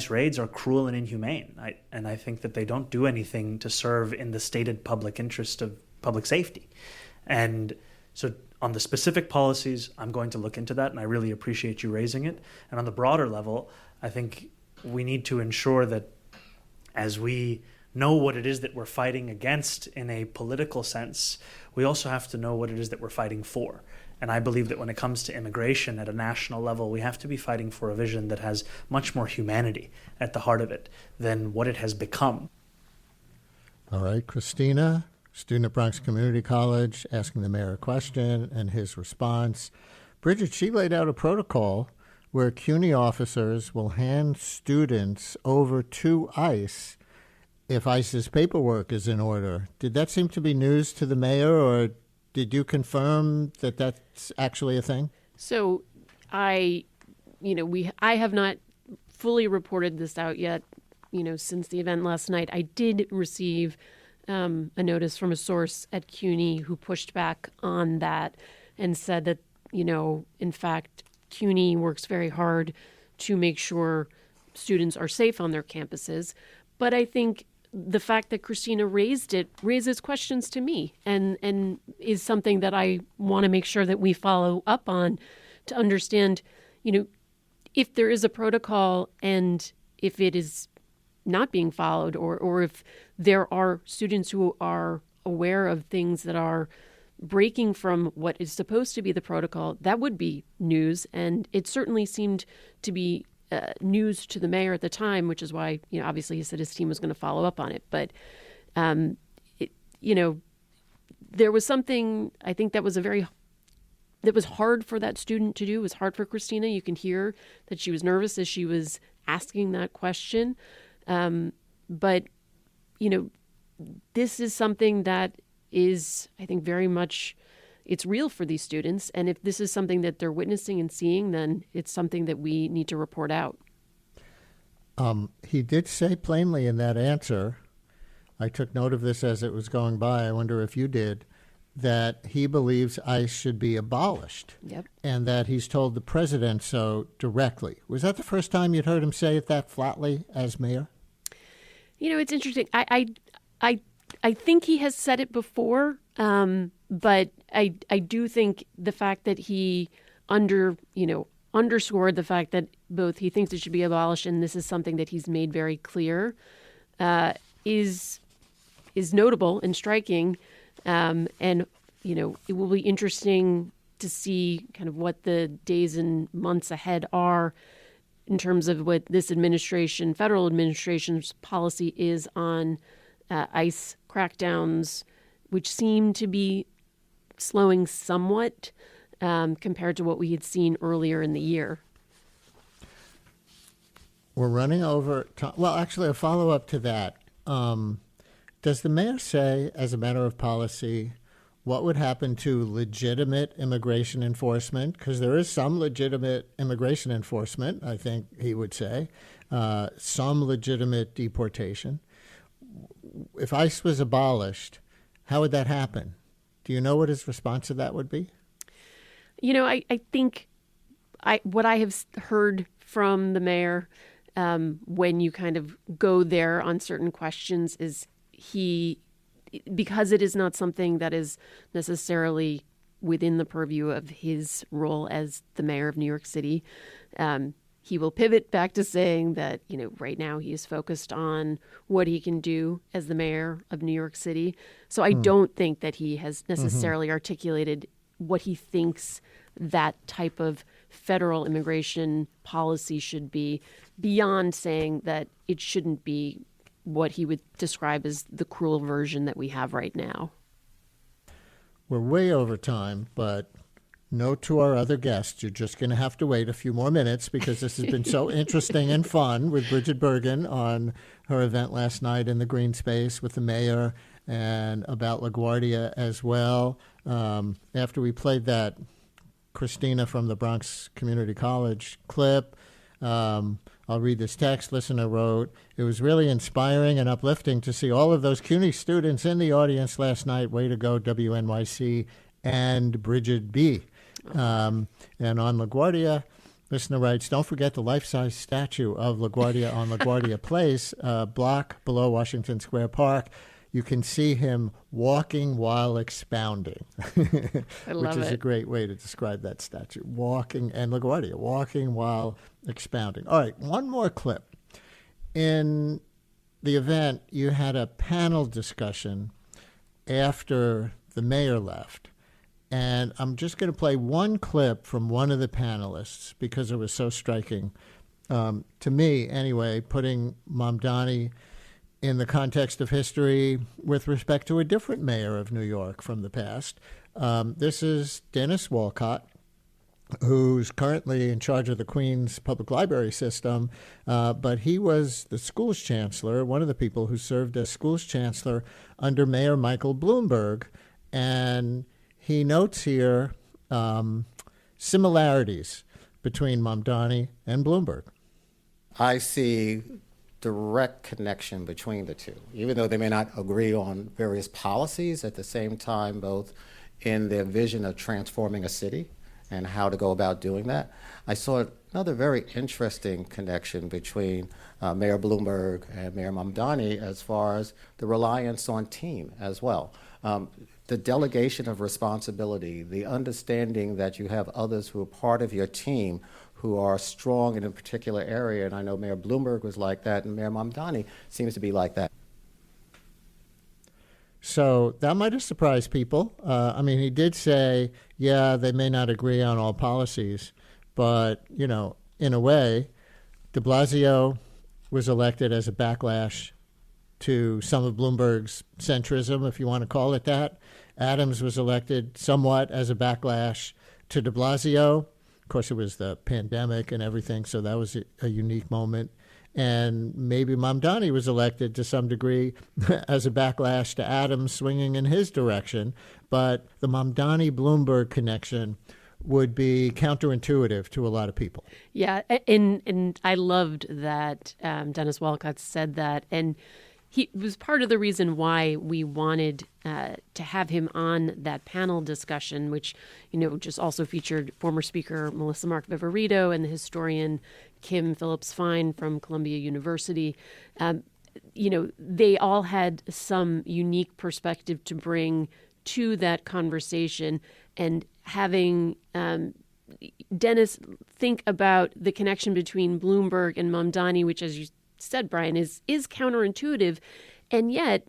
raids are cruel and inhumane. And I think that they don't do anything to serve in the stated public interest of public safety. And so on the specific policies, I'm going to look into that, and I really appreciate you raising it. And on the broader level, I think we need to ensure that as we know what it is that we're fighting against in a political sense, we also have to know what it is that we're fighting for. And I believe that when it comes to immigration at a national level, we have to be fighting for a vision that has much more humanity at the heart of it than what it has become. All right, Christina, student at Bronx Community College, asking the mayor a question and his response. Bridget, she laid out a protocol where CUNY officers will hand students over to ICE if ICE's paperwork is in order. Did that seem to be news to the mayor, or did you confirm that that's actually a thing? So I have not fully reported this out yet, since the event last night. I did receive a notice from a source at CUNY who pushed back on that and said that, in fact, CUNY works very hard to make sure students are safe on their campuses. But I think the fact that Christina raised it raises questions to me and is something that I want to make sure that we follow up on to understand, if there is a protocol and if it is not being followed or if there are students who are aware of things that are breaking from what is supposed to be the protocol, that would be news. And it certainly seemed to be news to the mayor at the time, which is why, obviously he said his team was going to follow up on it. But, there was something, I think that was hard for that student to do. It was hard for Christina. You can hear that she was nervous as she was asking that question. But, this is something that is, I think, very much, it's real for these students. And if this is something that they're witnessing and seeing, then it's something that we need to report out. He did say plainly in that answer, I took note of this as it was going by, I wonder if you did, that he believes ICE should be abolished. Yep. And that he's told the president so directly. Was that the first time you'd heard him say it that flatly as mayor? It's interesting. I think he has said it before, but I do think the fact that he underscored the fact that both he thinks it should be abolished and this is something that he's made very clear is notable and striking. And it will be interesting to see kind of what the days and months ahead are in terms of what this federal administration's policy is on ICE crackdowns, which seem to be slowing somewhat compared to what we had seen earlier in the year. We're running over time. Well, actually, a follow-up to that. Does the mayor say, as a matter of policy, what would happen to legitimate immigration enforcement? Because there is some legitimate immigration enforcement, I think he would say, some legitimate deportation. If ICE was abolished, how would that happen? Do you know what his response to that would be? I think what I have heard from the mayor when you kind of go there on certain questions is because it is not something that is necessarily within the purview of his role as the mayor of New York City, he will pivot back to saying that, right now he is focused on what he can do as the mayor of New York City. So I don't think that he has necessarily articulated what he thinks that type of federal immigration policy should be, beyond saying that it shouldn't be what he would describe as the cruel version that we have right now. We're way over time, but note to our other guests, you're just going to have to wait a few more minutes because this has been so interesting and fun with Bridget Bergen on her event last night in the green space with the mayor and about LaGuardia as well. After we played that Christina from the Bronx Community College clip, I'll read this text. Listener wrote, "It was really inspiring and uplifting to see all of those CUNY students in the audience last night. Way to go, WNYC and Bridget B." And on LaGuardia, listener writes, "Don't forget the life-size statue of LaGuardia on LaGuardia Place, a block below Washington Square Park. You can see him walking while expounding," I love which is it. a great way to describe that statue. Walking, and LaGuardia, walking while expounding. All right, one more clip. In the event, you had a panel discussion after the mayor left. And I'm just going to play one clip from one of the panelists because it was so striking. To me, anyway, putting Mamdani in the context of history with respect to a different mayor of New York from the past. This is Dennis Walcott, who's currently in charge of the Queens Public Library System, but he was the schools chancellor, one of the people who served as schools chancellor under Mayor Michael Bloomberg. And he notes here similarities between Mamdani and Bloomberg. I see direct connection between the two, even though they may not agree on various policies at the same time, both in their vision of transforming a city and how to go about doing that. I saw another very interesting connection between Mayor Bloomberg and Mayor Mamdani as far as the reliance on team as well. The delegation of responsibility, the understanding that you have others who are part of your team who are strong in a particular area, and I know Mayor Bloomberg was like that, and Mayor Mamdani seems to be like that. So that might have surprised people. I mean, he did say, yeah, they may not agree on all policies, but, you know, in a way, de Blasio was elected as a backlash to some of Bloomberg's centrism, if you want to call it that. Adams was elected somewhat as a backlash to de Blasio. Of course, it was the pandemic and everything, so that was a unique moment. And maybe Mamdani was elected to some degree as a backlash to Adams swinging in his direction. But the Mamdani-Bloomberg connection would be counterintuitive to a lot of people. Yeah, and I loved that Dennis Walcott said that. And he was part of the reason why we wanted to have him on that panel discussion, which, you know, just also featured former Speaker Melissa Mark Viverito and the historian Kim Phillips Fine from Columbia University. You know, they all had some unique perspective to bring to that conversation, and having Dennis think about the connection between Bloomberg and Mamdani, which, as you said, Brian, is counterintuitive. And yet,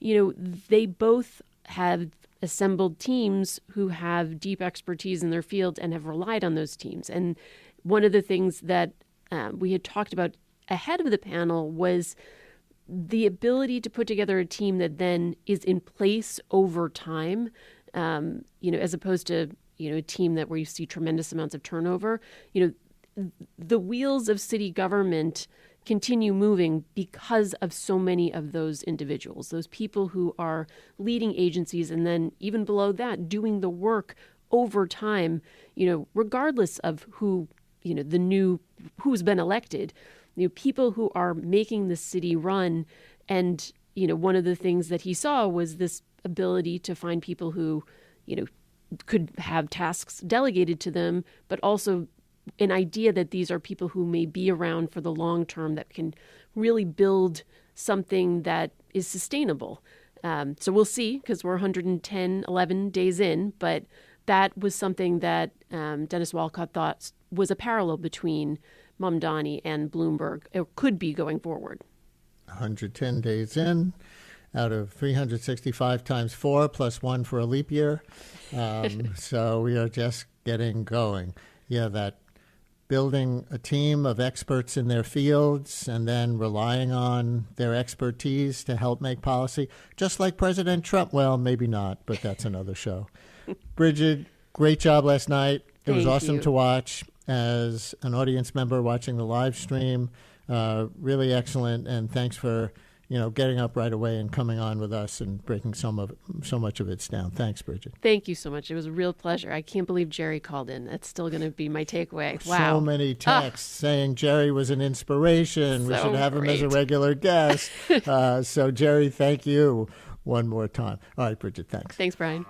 you know, they both have assembled teams who have deep expertise in their field and have relied on those teams. And one of the things that we had talked about ahead of the panel was the ability to put together a team that then is in place over time, you know, as opposed to, you know, a team that where you see tremendous amounts of turnover. You know, the wheels of city government continue moving because of so many of those individuals, those people who are leading agencies, and then even below that, doing the work over time, you know, regardless of who, you know, who's been elected, you know, people who are making the city run. And, you know, one of the things that he saw was this ability to find people who, you know, could have tasks delegated to them, but also an idea that these are people who may be around for the long term that can really build something that is sustainable. So we'll see, because we're 11 days in, but that was something that Dennis Walcott thought was a parallel between Mamdani and Bloomberg. It could be going forward. 110 days in, out of 365 times 4 plus 1 for a leap year. So we are just getting going. Yeah, that building a team of experts in their fields and then relying on their expertise to help make policy, just like President Trump. Well, maybe not, but that's another show. Bridget, great job last night. It was awesome to watch as an audience member watching the live stream. Really excellent, and thanks for, you know, getting up right away and coming on with us and breaking so much of it down. Thanks, Bridget. Thank you so much. It was a real pleasure. I can't believe Jerry called in. That's still going to be my takeaway. Wow. So many texts saying Jerry was an inspiration. We should have him as a regular guest. So, Jerry, thank you one more time. All right, Bridget, thanks. Thanks, Brian.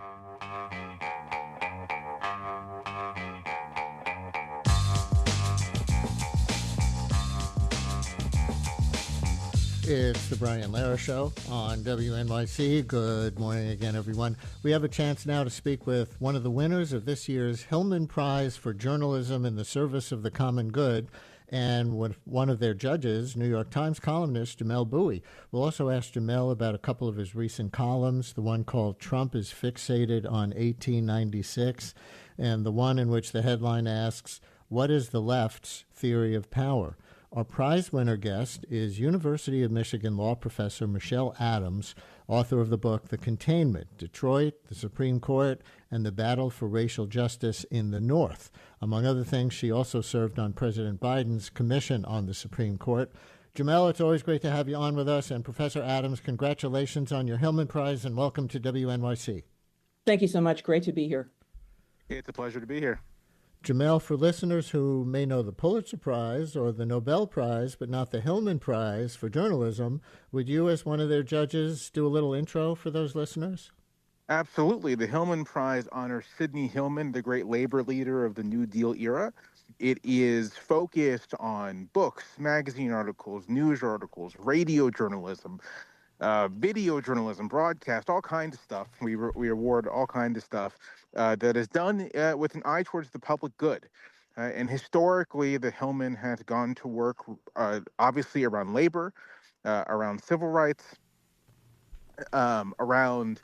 It's the Brian Lehrer Show on WNYC. Good morning again, everyone. We have a chance now to speak with one of the winners of this year's Hillman Prize for Journalism in the Service of the Common Good, and with one of their judges, New York Times columnist Jamelle Bouie. We'll also ask Jamelle about a couple of his recent columns, the one called Trump is Fixated on 1896, and the one in which the headline asks, what is the left's theory of power? Our prize winner guest is University of Michigan law professor Michelle Adams, author of the book The Containment, Detroit, the Supreme Court, and the Battle for Racial Justice in the North. Among other things, she also served on President Biden's commission on the Supreme Court. Jamelle, it's always great to have you on with us. And Professor Adams, congratulations on your Hillman Prize and welcome to WNYC. Thank you so much. Great to be here. It's a pleasure to be here. Jamelle, for listeners who may know the Pulitzer Prize or the Nobel Prize, but not the Hillman Prize for journalism, would you, as one of their judges, do a little intro for those listeners? Absolutely. The Hillman Prize honors Sidney Hillman, the great labor leader of the New Deal era. It is focused on books, magazine articles, news articles, radio journalism, video journalism, broadcast, all kinds of stuff. We award all kinds of stuff that is done with an eye towards the public good. And historically, the Hillman has gone to work, obviously, around labor, around civil rights, around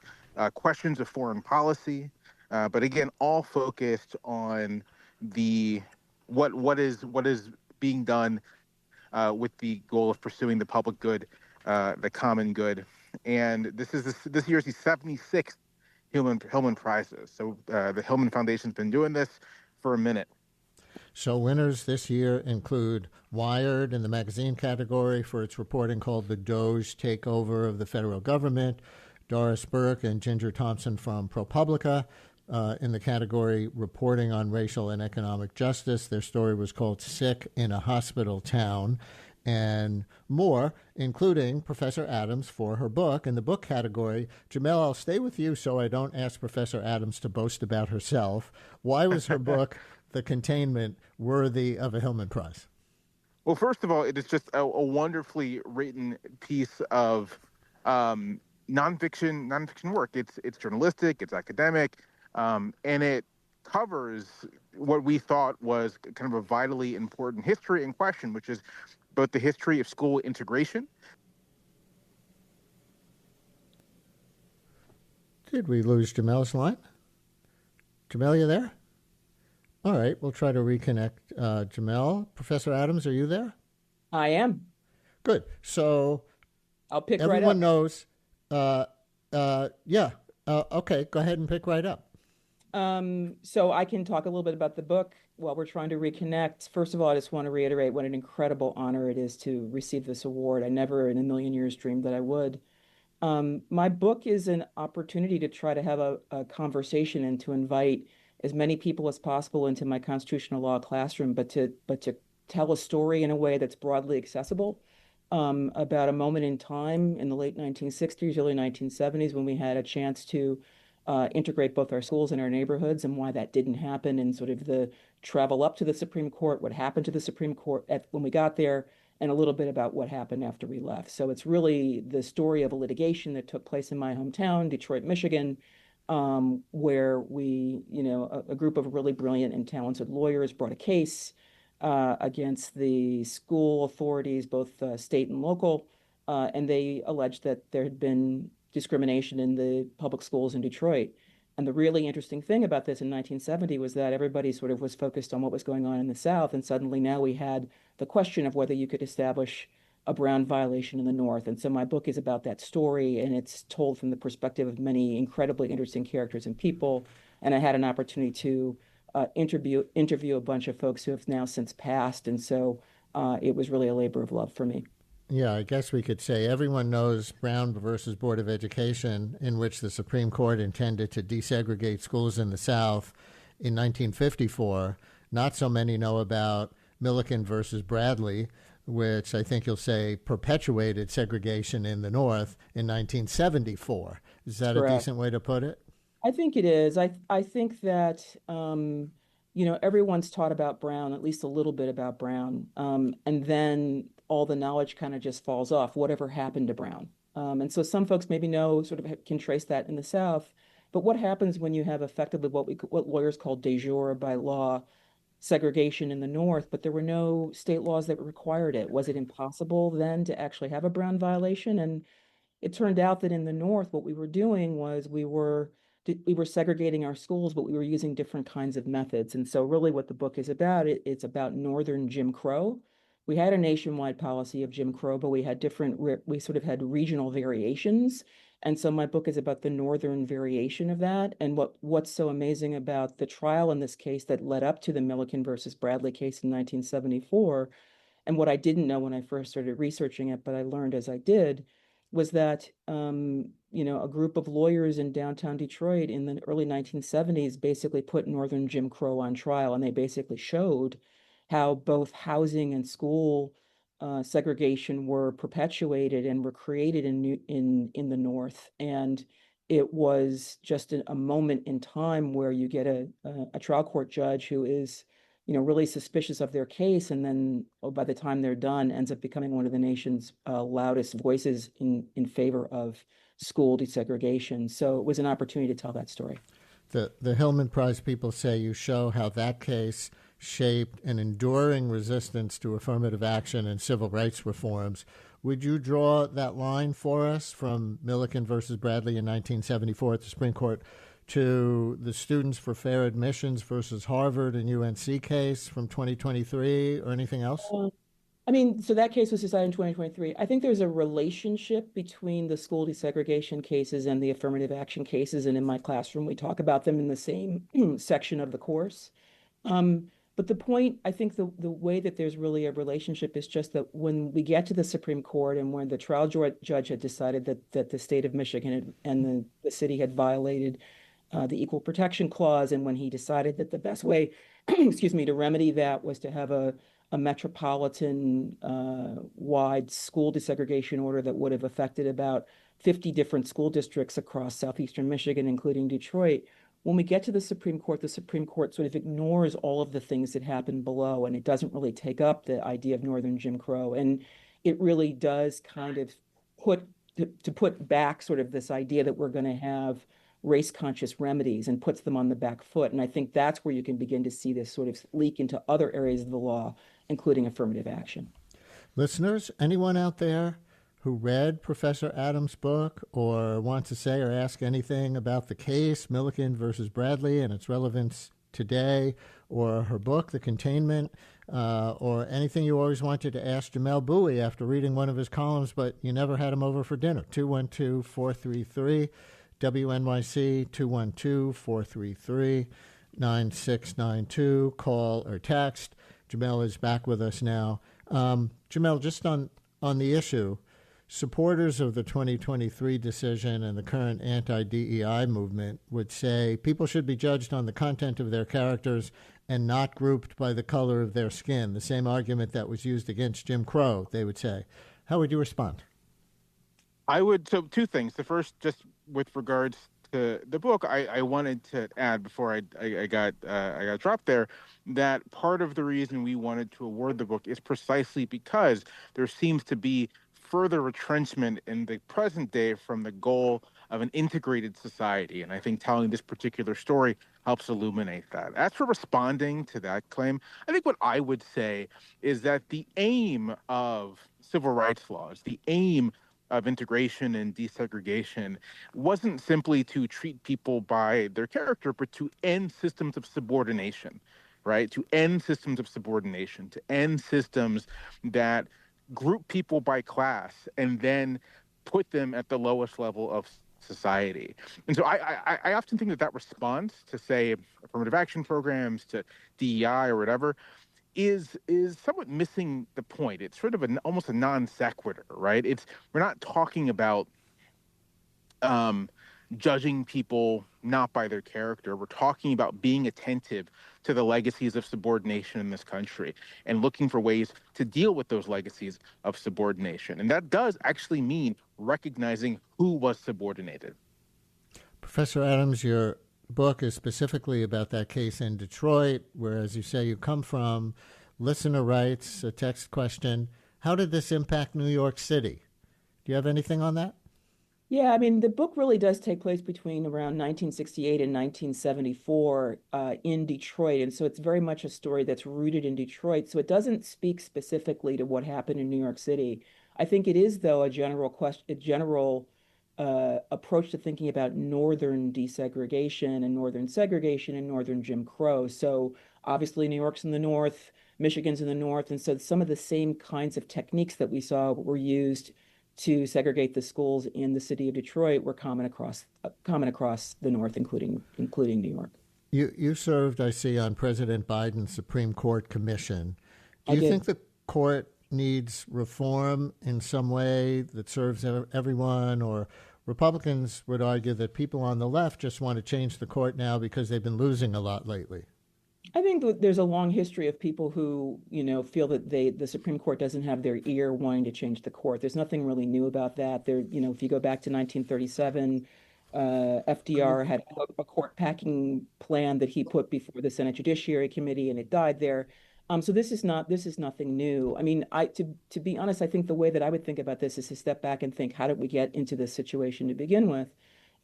questions of foreign policy, but again, all focused on the what is being done with the goal of pursuing the public good, the common good. And this year's the 76th Hillman Prizes. So the Hillman Foundation's been doing this for a minute. So winners this year include Wired in the magazine category for its reporting called The Doge Takeover of the Federal Government, Doris Burke and Ginger Thompson from ProPublica in the category Reporting on Racial and Economic Justice. Their story was called Sick in a Hospital Town, and more, including Professor Adams for her book. In the book category, Jamel, I'll stay with you so I don't ask Professor Adams to boast about herself. Why was her book, The Containment, worthy of a Hillman Prize? Well, first of all, it is just a wonderfully written piece of nonfiction work. It's journalistic, it's academic, and it covers what we thought was kind of a vitally important history in question, which is both the history of school integration. Did we lose Jamel's line? Jamel, you there? All right, we'll try to reconnect Jamel. Professor Adams, are you there? I am. Good. So I'll pick right up. Everyone knows. Okay, go ahead and pick right up. So I can talk a little bit about the book while we're trying to reconnect. First of all, I just want to reiterate what an incredible honor it is to receive this award. I never in a million years dreamed that I would. My book is an opportunity to try to have a conversation and to invite as many people as possible into my constitutional law classroom, but to tell a story in a way that's broadly accessible about a moment in time in the late 1960s, early 1970s, when we had a chance to integrate both our schools and our neighborhoods, and why that didn't happen, and sort of the travel up to the Supreme Court, what happened to the Supreme Court when we got there, and a little bit about what happened after we left. So it's really the story of a litigation that took place in my hometown, Detroit, Michigan, where we, a group of really brilliant and talented lawyers brought a case against the school authorities, both state and local, and they alleged that there had been discrimination in the public schools in Detroit. And the really interesting thing about this in 1970 was that everybody sort of was focused on what was going on in the South, and suddenly now we had the question of whether you could establish a Brown violation in the North. And so my book is about that story, and it's told from the perspective of many incredibly interesting characters and people. And I had an opportunity to interview a bunch of folks who have now since passed, and so it was really a labor of love for me. Yeah, I guess we could say everyone knows Brown versus Board of Education, in which the Supreme Court intended to desegregate schools in the South in 1954. Not so many know about Milliken versus Bradley, which I think you'll say perpetuated segregation in the North in 1974. Is that Correct. A decent way to put it? I think it is. I think that, everyone's taught about Brown, at least a little bit about Brown, and then all the knowledge kind of just falls off, whatever happened to Brown. And so some folks maybe can trace that in the South. But what happens when you have effectively what lawyers call de jure by law segregation in the North, but there were no state laws that required it? Was it impossible then to actually have a Brown violation? And it turned out that in the North, what we were doing was we were segregating our schools, but we were using different kinds of methods. And so really what the book is about, it's about Northern Jim Crow. We had a nationwide policy of Jim Crow, but we sort of had regional variations. And so my book is about the Northern variation of that. And what's so amazing about the trial in this case that led up to the Milliken versus Bradley case in 1974, and what I didn't know when I first started researching it, but I learned as I did, was that a group of lawyers in downtown Detroit in the early 1970s basically put Northern Jim Crow on trial, and they basically showed how both housing and school segregation were perpetuated and were created in the North. And it was just a moment in time where you get a trial court judge who is really suspicious of their case, and then by the time they're done, ends up becoming one of the nation's loudest voices in favor of school desegregation. So it was an opportunity to tell that story. The Hillman Prize people say you show how that case shaped an enduring resistance to affirmative action and civil rights reforms. Would you draw that line for us from Milliken versus Bradley in 1974 at the Supreme Court to the Students for Fair Admissions versus Harvard and UNC case from 2023 or anything else? So that case was decided in 2023. I think there's a relationship between the school desegregation cases and the affirmative action cases. And in my classroom, we talk about them in the same section of the course. But the point, I think the way that there's really a relationship is just that when we get to the Supreme Court and when the trial judge had decided that the state of Michigan and the city had violated the Equal Protection Clause, and when he decided that the best way, to remedy that was to have a metropolitan wide school desegregation order that would have affected about 50 different school districts across southeastern Michigan, including Detroit. When we get to the Supreme Court sort of ignores all of the things that happened below, and it doesn't really take up the idea of Northern Jim Crow. And it really does kind of put back sort of this idea that we're going to have race-conscious remedies and puts them on the back foot. And I think that's where you can begin to see this sort of leak into other areas of the law, including affirmative action. Listeners, anyone out there who read Professor Adams' book or wants to say or ask anything about the case, Milliken versus Bradley, and its relevance today, or her book, The Containment, or anything you always wanted to ask Jamelle Bouie after reading one of his columns, but you never had him over for dinner, 212-433 WNYC 212-433-9692. Call or text. Jamelle is back with us now. Jamelle, just on the issue, supporters of the 2023 decision and the current anti-DEI movement would say people should be judged on the content of their characters and not grouped by the color of their skin. The same argument that was used against Jim Crow, they would say. How would you respond? I would. So two things. The first, just with regards to the book, I wanted to add before I got dropped there, that part of the reason we wanted to award the book is precisely because there seems to be further retrenchment in the present day from the goal of an integrated society. And I think telling this particular story helps illuminate that. As for responding to that claim, I think what I would say is that the aim of civil rights laws, the aim of integration and desegregation wasn't simply to treat people by their character, but to end systems of subordination, right? To end systems of subordination, to end systems that group people by class and then put them at the lowest level of society. And so I often think that response to, say, affirmative action programs, to DEI or whatever, is somewhat missing the point. It's sort of almost a non sequitur, right? We're not talking about judging people not by their character. We're talking about being attentive to the legacies of subordination in this country and looking for ways to deal with those legacies of subordination. And that does actually mean recognizing who was subordinated. Professor Adams, your book is specifically about that case in Detroit, where, as you say, you come from. Listener writes a text question: how did this impact New York City? Do you have anything on that? Yeah, I mean, the book really does take place between around 1968 and 1974 in Detroit. And so it's very much a story that's rooted in Detroit. So it doesn't speak specifically to what happened in New York City. I think it is, though, a general approach to thinking about northern desegregation and northern segregation and northern Jim Crow. So obviously New York's in the north, Michigan's in the north. And so some of the same kinds of techniques that we saw were used to segregate the schools in the city of Detroit were common across the north, including New York. You served, I see, on President Biden's Supreme Court commission. Do you think the court needs reform in some way that serves everyone, or Republicans would argue that people on the left just want to change the court now because they've been losing a lot lately? I think that there's a long history of people who, feel that the Supreme Court doesn't have their ear wanting to change the court. There's nothing really new about that. If you go back to 1937, FDR had a court packing plan that he put before the Senate Judiciary Committee, and it died there. So this is nothing new. I mean, to be honest, I think the way that I would think about this is to step back and think, how did we get into this situation to begin with?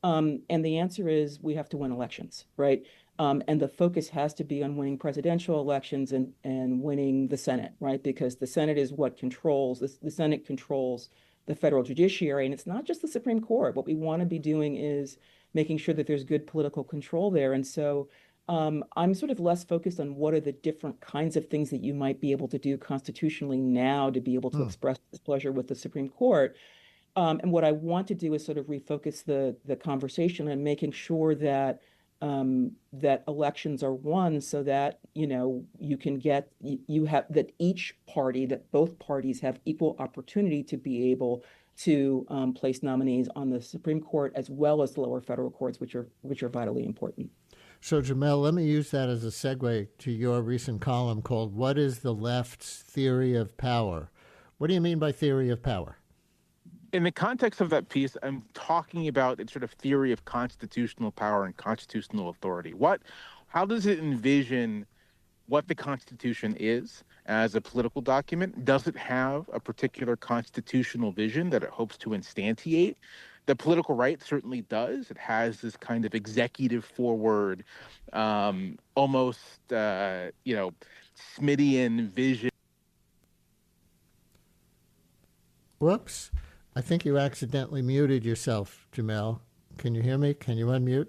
And the answer is we have to win elections, right? And the focus has to be on winning presidential elections and winning the Senate, right? Because the Senate is what controls, the Senate controls the federal judiciary. And it's not just the Supreme Court. What we want to be doing is making sure that there's good political control there. And so I'm sort of less focused on what are the different kinds of things that you might be able to do constitutionally now to be able to express displeasure with the Supreme Court. And what I want to do is sort of refocus the conversation and making sure that that elections are won so that, you can get, you have that each party, that both parties have equal opportunity to be able to place nominees on the Supreme Court as well as the lower federal courts, which are vitally important. So, Jamel, let me use that as a segue to your recent column called "What is the Left's Theory of Power?" What do you mean by theory of power? In the context of that piece, I'm talking about its sort of theory of constitutional power and constitutional authority. How does it envision what the Constitution is as a political document? Does it have a particular constitutional vision that it hopes to instantiate? The political right certainly does. It has this kind of executive forward, almost, Smithian vision. Whoops. I think you accidentally muted yourself, Jamel. Can you hear me? Can you unmute?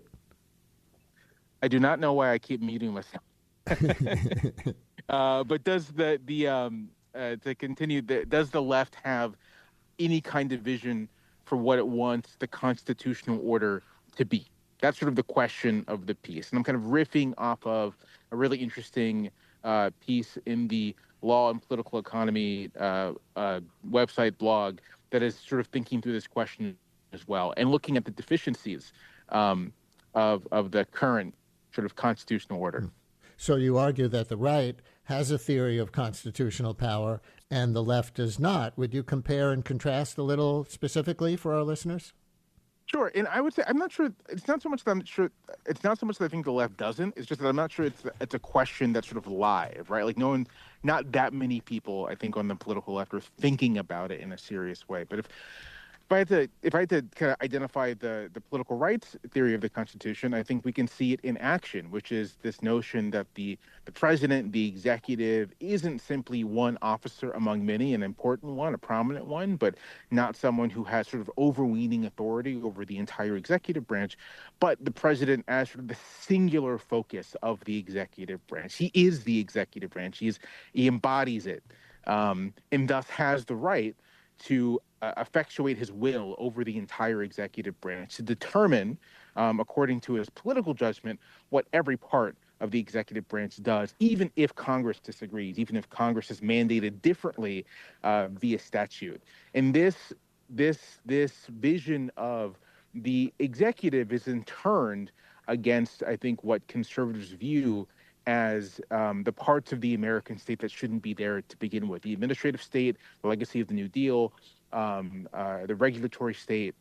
I do not know why I keep muting myself. But does to continue, does the left have any kind of vision for what it wants the constitutional order to be? That's sort of the question of the piece. And I'm kind of riffing off of a really interesting piece in the Law and Political Economy website blog that is sort of thinking through this question as well and looking at the deficiencies of the current sort of constitutional order. So you argue that the right has a theory of constitutional power and the left does not. Would you compare and contrast a little specifically for our listeners? Sure, and I would say I'm not sure. It's not so much that I think the left doesn't. It's just that I'm not sure it's a question that's sort of live, right? Like not that many people I think on the political left are thinking about it in a serious way. But if I had to kind of identify the political rights theory of the Constitution, I think we can see it in action, which is this notion that the president, the executive, isn't simply one officer among many, an important one, a prominent one, but not someone who has sort of overweening authority over the entire executive branch, but the president as sort of the singular focus of the executive branch. He is the executive branch. He embodies it, and thus has the right to effectuate his will over the entire executive branch, to determine, according to his political judgment, what every part of the executive branch does, even if Congress disagrees, even if Congress is mandated differently via statute. And this vision of the executive is in turn against, I think, what conservatives view as the parts of the American state that shouldn't be there to begin with. The administrative state, the legacy of the New Deal, the regulatory state,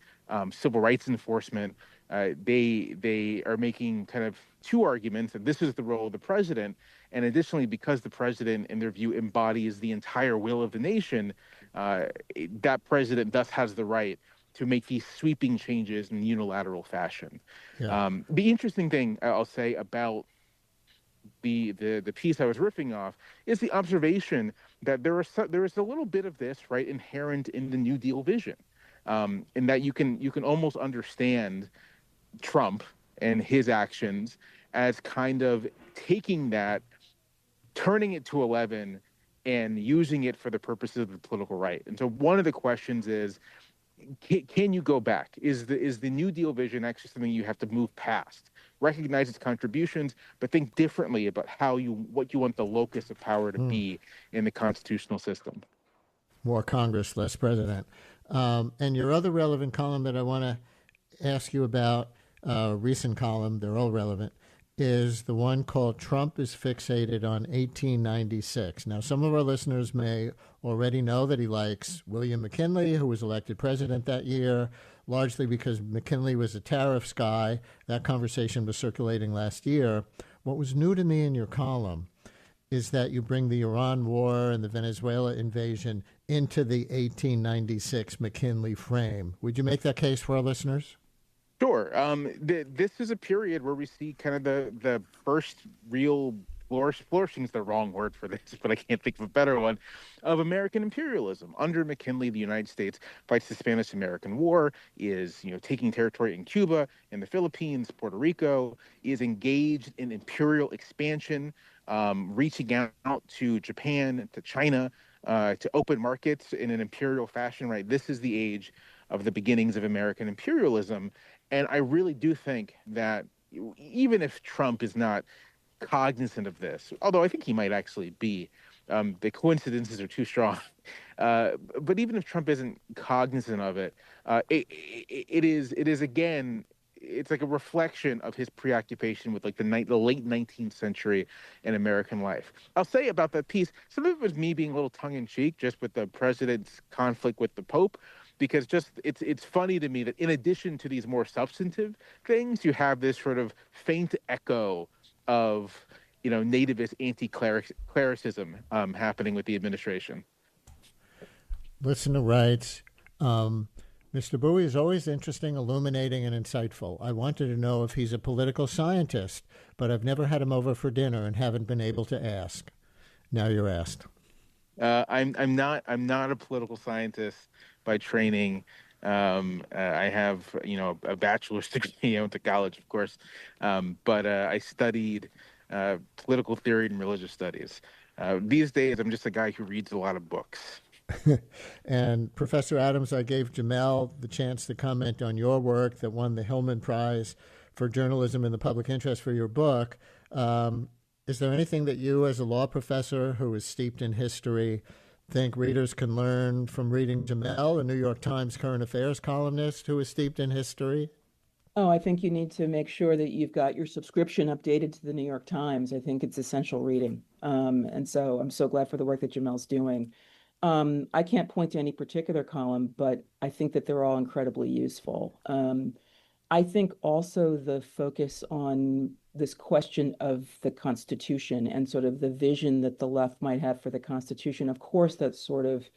civil rights enforcement. They are making kind of two arguments that this is the role of the president. And additionally, because the president, in their view, embodies the entire will of the nation, that president thus has the right to make these sweeping changes in unilateral fashion. Yeah. The interesting thing I'll say about the piece I was riffing off is the observation that there is a little bit of this, right, inherent in the New Deal vision, in that you can almost understand Trump and his actions as kind of taking that, turning it to 11, and using it for the purposes of the political right. And so one of the questions is, can you go back? Is the New Deal vision actually something you have to move past? Recognize its contributions, but think differently about what you want the locus of power to be in the constitutional system. More Congress, less president. And your other relevant column that I want to ask you about, recent column, they're all relevant, is the one called "Trump is Fixated on 1896. Now, some of our listeners may already know that he likes William McKinley, who was elected president that year, largely because McKinley was a tariffs guy. That conversation was circulating last year. What was new to me in your column is that you bring the Iran war and the Venezuela invasion into the 1896 McKinley frame. Would you make that case for our listeners? Sure. This is a period where we see kind of the first real flourishing is the wrong word for this, but I can't think of a better one, of American imperialism. Under McKinley, the United States fights the Spanish-American War, is taking territory in Cuba, in the Philippines, Puerto Rico, is engaged in imperial expansion, reaching out to Japan, to China, to open markets in an imperial fashion. Right, this is the age of the beginnings of American imperialism, and I really do think that even if Trump is not cognizant of this, although I think he might actually be. The coincidences are too strong. But even if Trump isn't cognizant of it, it is again, it's like a reflection of his preoccupation with like the late 19th century in American life. I'll say about that piece, some of it was me being a little tongue-in-cheek just with the president's conflict with the Pope, because just it's funny to me that in addition to these more substantive things, you have this sort of faint echo of nativist anti-clericism happening with the administration. Listener writes, Mr. Bowie is always interesting, illuminating, and insightful. I wanted to know if he's a political scientist, but I've never had him over for dinner and haven't been able to ask. Now you're asked. I'm not a political scientist by training. I have, a bachelor's degree. I went to college, of course, but I studied political theory and religious studies. These days, I'm just a guy who reads a lot of books. And Professor Adams, I gave Jamel the chance to comment on your work that won the Hillman Prize for Journalism in the Public Interest for your book. Is there anything that you, as a law professor who is steeped in history, think readers can learn from reading Jamel, a New York Times current affairs columnist who is steeped in history? Oh, I think you need to make sure that you've got your subscription updated to the New York Times. I think it's essential reading. And so I'm so glad for the work that Jamel's doing. I can't point to any particular column, but I think that they're all incredibly useful. I think also the focus on this question of the Constitution and sort of the vision that the left might have for the Constitution, of course, that's sort of,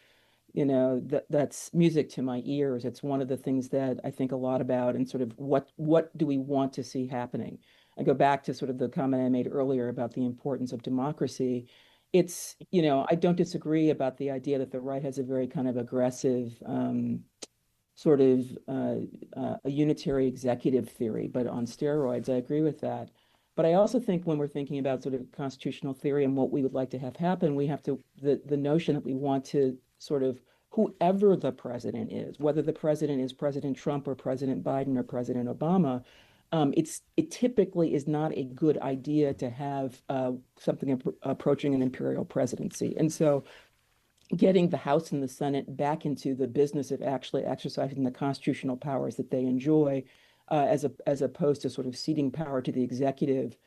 that's music to my ears. It's one of the things that I think a lot about, and sort of what do we want to see happening? I go back to sort of the comment I made earlier about the importance of democracy. It's, I don't disagree about the idea that the right has a very kind of aggressive sort of a unitary executive theory, but on steroids. I agree with that. But I also think when we're thinking about sort of constitutional theory and what we would like to have happen, we have to, the notion that we want to sort of, whoever the president is, whether the president is President Trump or President Biden or President Obama, it typically is not a good idea to have something approaching an imperial presidency. And so getting the House and the Senate back into the business of actually exercising the constitutional powers that they enjoy, as opposed to sort of ceding power to the executive,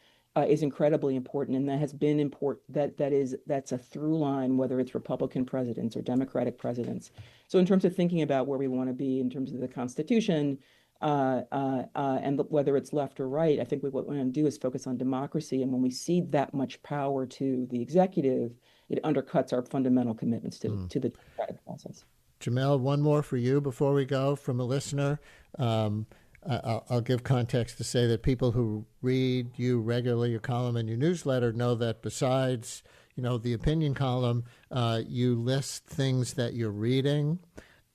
is incredibly important. And that has been important. That's a through line, whether it's Republican presidents or Democratic presidents. So in terms of thinking about where we want to be in terms of the Constitution, and whether it's left or right, I think what we want to do is focus on democracy. And when we cede that much power to the executive, it undercuts our fundamental commitments to the democratic process. Jamel, one more for you before we go from a listener. I'll give context to say that people who read you regularly, your column and your newsletter, know that besides, the opinion column, you list things that you're reading,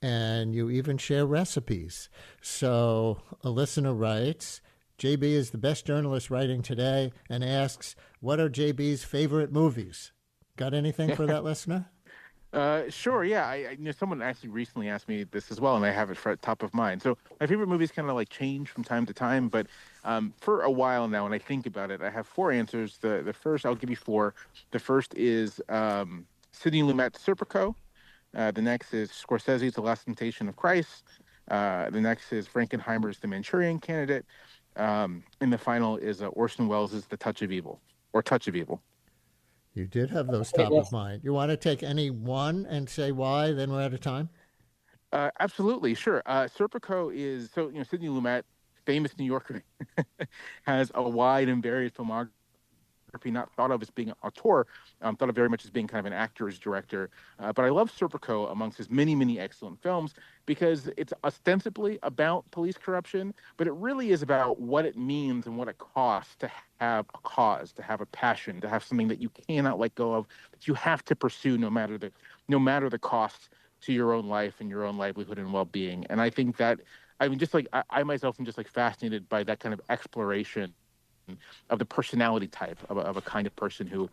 and you even share recipes. So a listener writes, JB is the best journalist writing today, and asks, what are JB's favorite movies? Got anything for that listener? Sure, yeah. I someone actually recently asked me this as well, and I have it top of mind. So my favorite movies kind of like change from time to time, but for a while now, when I think about it, I have four answers. The first, I'll give you four. The first is Sidney Lumet's Serpico. The next is Scorsese's The Last Temptation of Christ. The next is Frankenheimer's The Manchurian Candidate. And the final is Orson Welles' The Touch of Evil, or Touch of Evil. You did have those top of mind. You want to take any one and say why, then we're out of time? Absolutely, sure. Serpico is so Sidney Lumet, famous New Yorker, has a wide and varied filmography, not thought of as being an auteur, thought of very much as being kind of an actor's director. But I love Serpico amongst his many, many excellent films because it's ostensibly about police corruption, but it really is about what it means and what it costs to have a cause, to have a passion, to have something that you cannot let go of, that you have to pursue no matter the cost to your own life and your own livelihood and well-being. And I think that, I mean, just like I myself am just like fascinated by that kind of exploration of the personality type of a kind of person who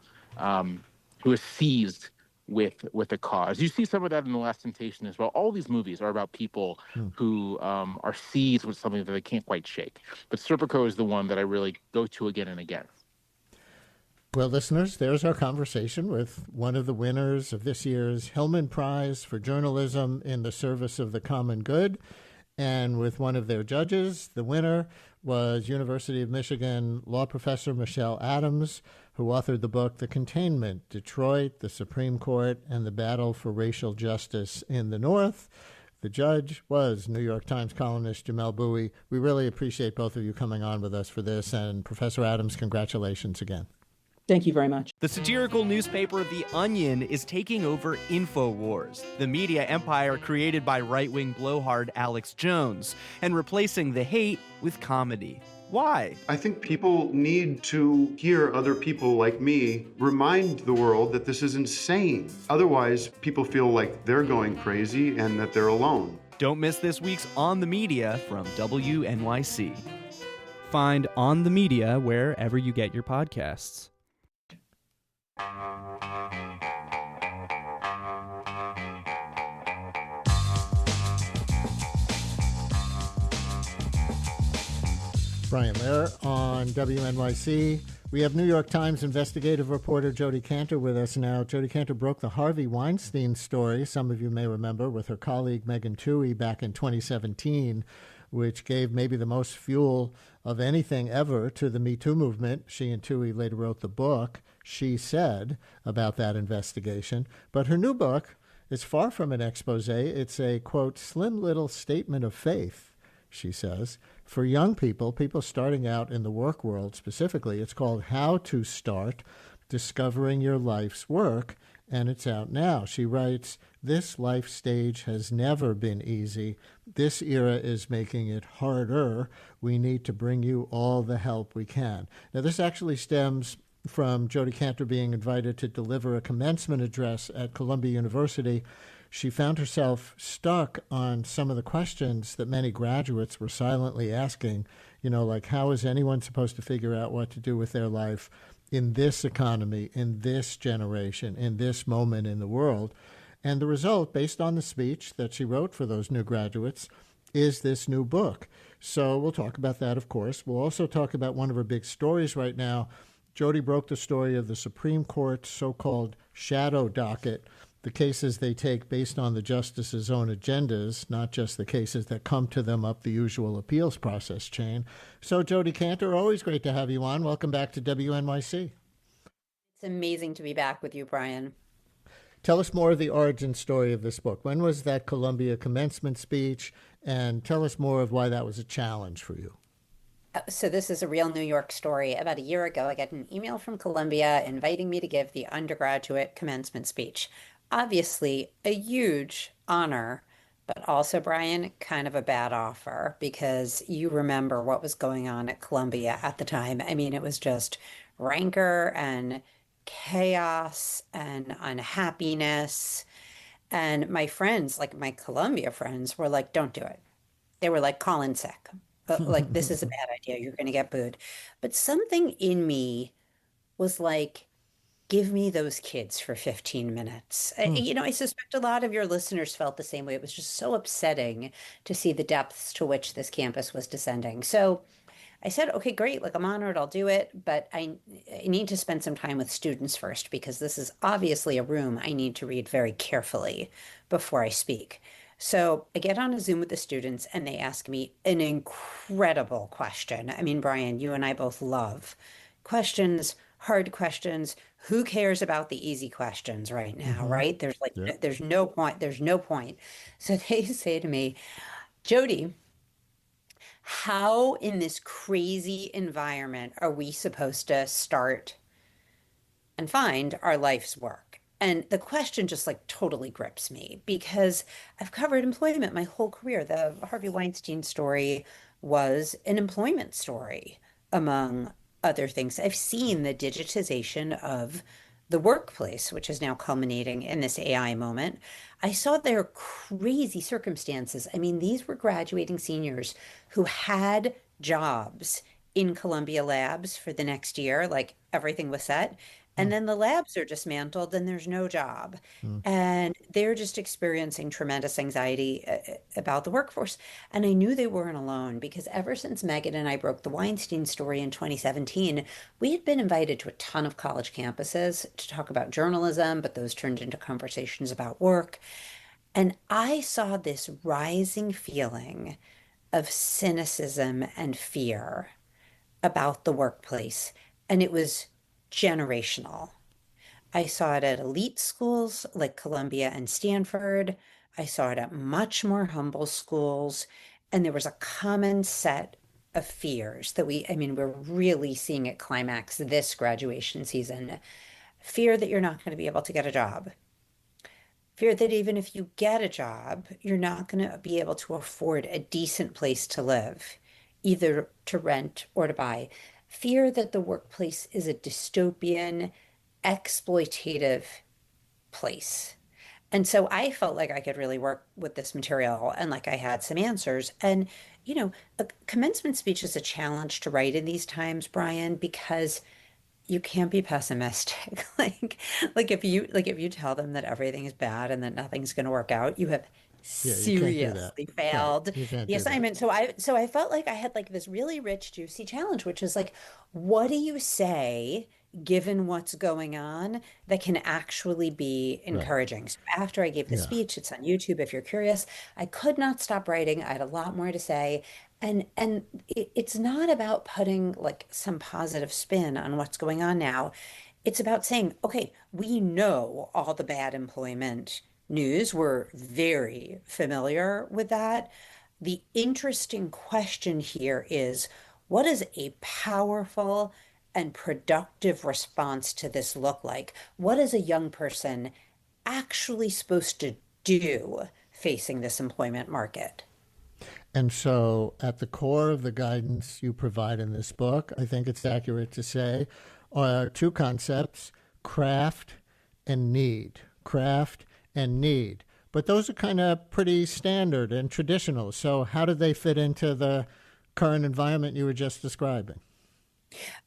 is seized with a cause. You see some of that in The Last Temptation as well. All these movies are about people who are seized with something that they can't quite shake. But Serpico is the one that I really go to again and again. Well, listeners, there's our conversation with one of the winners of this year's Hillman Prize for Journalism in the Service of the Common Good, and with one of their judges. The winner was University of Michigan law professor Michelle Adams, who authored the book The Containment, Detroit, the Supreme Court, and the Battle for Racial Justice in the North. The judge was New York Times columnist Jamelle Bouie. We really appreciate both of you coming on with us for this, and Professor Adams, congratulations again. Thank you very much. The satirical newspaper The Onion is taking over InfoWars, the media empire created by right-wing blowhard Alex Jones, and replacing the hate with comedy. Why? I think people need to hear other people like me remind the world that this is insane. Otherwise, people feel like they're going crazy and that they're alone. Don't miss this week's On the Media from WNYC. Find On the Media wherever you get your podcasts. Brian Lehrer on WNYC. We have New York Times investigative reporter Jodi Kantor with us now. Jodi Kantor broke the Harvey Weinstein story, some of you may remember, with her colleague Megan Twohey back in 2017, which gave maybe the most fuel of anything ever to the Me Too movement. She and Twohey later wrote the book, She Said, about that investigation. But her new book is far from an expose. It's a, quote, slim little statement of faith, she says. For young people, people starting out in the work world specifically, it's called How to Start Discovering Your Life's Work, and it's out now. She writes, this life stage has never been easy. This era is making it harder. We need to bring you all the help we can. Now, this actually stems from Jodi Kantor being invited to deliver a commencement address at Columbia University. She found herself stuck on some of the questions that many graduates were silently asking, like how is anyone supposed to figure out what to do with their life in this economy, in this generation, in this moment in the world? And the result, based on the speech that she wrote for those new graduates, is this new book. So we'll talk about that, of course. We'll also talk about one of her big stories right now. Jodi broke the story of the Supreme Court's so-called shadow docket, the cases they take based on the justices' own agendas, not just the cases that come to them up the usual appeals process chain. So, Jodi Kantor, always great to have you on. Welcome back to WNYC. It's amazing to be back with you, Brian. Tell us more of the origin story of this book. When was that Columbia commencement speech? And tell us more of why that was a challenge for you. So this is a real New York story. About a year ago, I got an email from Columbia inviting me to give the undergraduate commencement speech. Obviously, a huge honor, but also, Brian, kind of a bad offer because you remember what was going on at Columbia at the time. I mean, it was just rancor and chaos and unhappiness. And my friends, like my Columbia friends, were like, don't do it. They were like, call in sick. Like, this is a bad idea. You're going to get booed. But something in me was like, give me those kids for 15 minutes. I suspect a lot of your listeners felt the same way. It was just so upsetting to see the depths to which this campus was descending. So I said, okay, great. Like, I'm honored. I'll do it. But I need to spend some time with students first because this is obviously a room I need to read very carefully before I speak. So I get on a Zoom with the students and they ask me an incredible question. I mean, Brian, you and I both love questions hard questions. Who cares about the easy questions right now, right? There's like, Yeah. there's no point. There's no point. So they say to me, Jodi, how in this crazy environment are we supposed to start and find our life's work? And the question just like totally grips me because I've covered employment my whole career. The Harvey Weinstein story was an employment story, among other things. I've seen the digitization of the workplace, which is now culminating in this AI moment. I saw their crazy circumstances. I mean, these were graduating seniors who had jobs in Columbia labs for the next year, like everything was set. And then the labs are dismantled and there's no job. And they're just experiencing tremendous anxiety about the workforce. And I knew they weren't alone because ever since Megan and I broke the Weinstein story in 2017, we had been invited to a ton of college campuses to talk about journalism, but those turned into conversations about work. And I saw this rising feeling of cynicism and fear about the workplace. And it was generational. I saw it at elite schools like Columbia and Stanford. I saw it at much more humble schools. And there was a common set of fears that we're really seeing it climax this graduation season. Fear that you're not going to be able to get a job. Fear that even if you get a job, you're not going to be able to afford a decent place to live, either to rent or to buy. Fear that the workplace is a dystopian, exploitative place. And so I felt like I could really work with this material and like I had some answers. And, a commencement speech is a challenge to write in these times, Brian, because you can't be pessimistic. Like if you tell them that everything is bad and that nothing's going to work out, you have Yeah, you can't do that. seriously failed Right. You can't the do that. assignment. So I felt like I had like this really rich, juicy challenge, which is like, what do you say given what's going on that can actually be Right. encouraging? So after I gave the Yeah. speech, it's on YouTube if you're curious. I could not stop writing. I had a lot more to say. And it's not about putting like some positive spin on what's going on now. It's about saying, okay, we know all the bad employment news. We're very familiar with that. The interesting question here is, what does a powerful and productive response to this look like? What is a young person actually supposed to do facing this employment market? And so, at the core of the guidance you provide in this book, I think it's accurate to say, are two concepts: craft and need. Craft and need. But those are kind of pretty standard and traditional. So, how do they fit into the current environment you were just describing?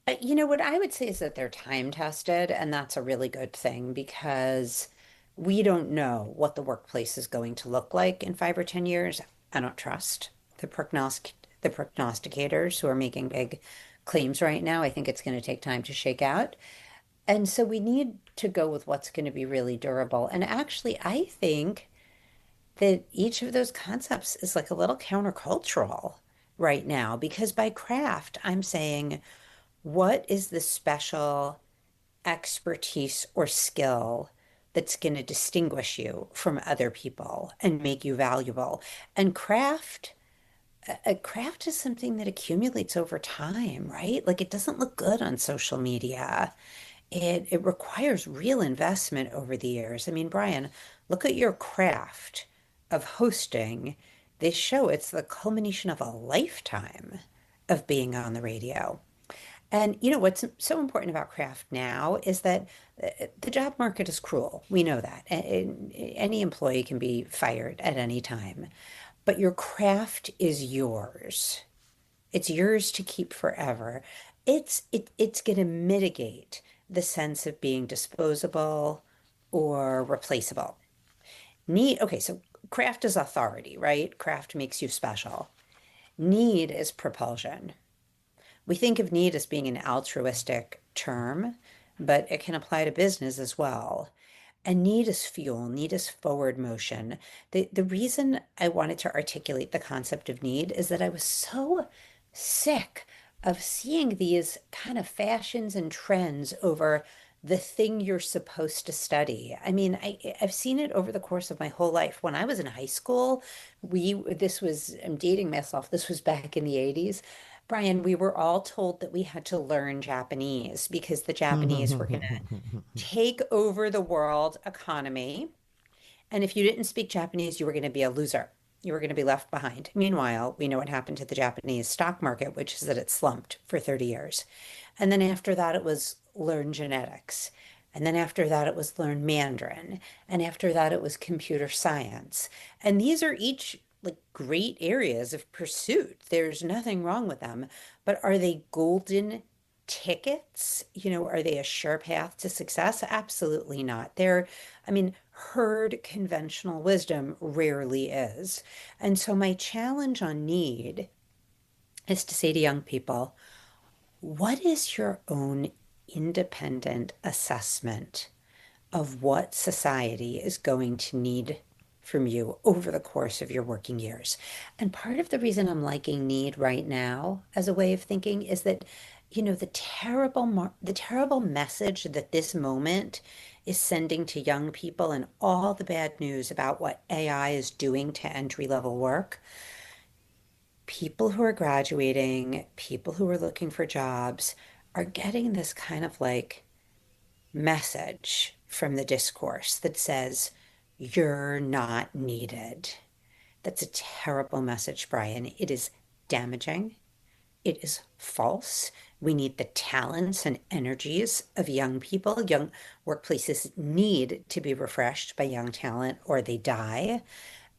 What I would say is that they're time tested, and that's a really good thing because we don't know what the workplace is going to look like in 5 or 10 years. I don't trust the prognosticators who are making big claims right now. I think it's going to take time to shake out. And so we need to go with what's going to be really durable. And actually, I think that each of those concepts is like a little countercultural right now because by craft, I'm saying, what is the special expertise or skill that's going to distinguish you from other people and make you valuable? And craft is something that accumulates over time, right? Like it doesn't look good on social media. It requires real investment over the years. I mean, Brian, look at your craft of hosting this show. It's the culmination of a lifetime of being on the radio. And what's so important about craft now is that the job market is cruel. We know that. Any employee can be fired at any time, but your craft is yours. It's yours to keep forever. It's going to mitigate the sense of being disposable or replaceable. Okay, so craft is authority, right? Craft makes you special. Need is propulsion. We think of need as being an altruistic term, but it can apply to business as well. And need is fuel, need is forward motion. The reason I wanted to articulate the concept of need is that I was so sick of seeing these kind of fashions and trends over the thing you're supposed to study. I mean, I've seen it over the course of my whole life. When I was in high school, I'm dating myself, this was back in the 80s. Brian, we were all told that we had to learn Japanese because the Japanese were going to take over the world economy. And if you didn't speak Japanese, you were going to be a loser. You were going to be left behind. Meanwhile, we know what happened to the Japanese stock market, which is that it slumped for 30 years. And then after that, it was learn genetics. And then after that, it was learn Mandarin. And after that, it was computer science. And these are each like great areas of pursuit. There's nothing wrong with them. But are they golden tickets? Are they a sure path to success? Absolutely not. Herd conventional wisdom rarely is. And so my challenge on need is to say to young people, what is your own independent assessment of what society is going to need from you over the course of your working years? And part of the reason I'm liking need right now as a way of thinking is that, the terrible message that this moment is sending to young people and all the bad news about what AI is doing to entry-level work. People who are graduating, people who are looking for jobs are getting this kind of like message from the discourse that says, you're not needed. That's a terrible message, Brian. It is damaging. It is false. We need the talents and energies of young people. Young workplaces need to be refreshed by young talent or they die.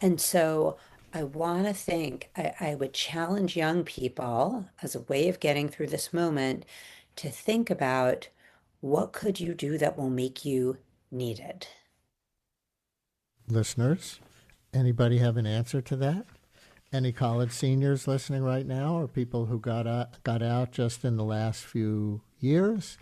And so I want to think, I would challenge young people as a way of getting through this moment to think about what could you do that will make you needed? Listeners, anybody have an answer to that? Any college seniors listening right now, or people who got out just in the last few years?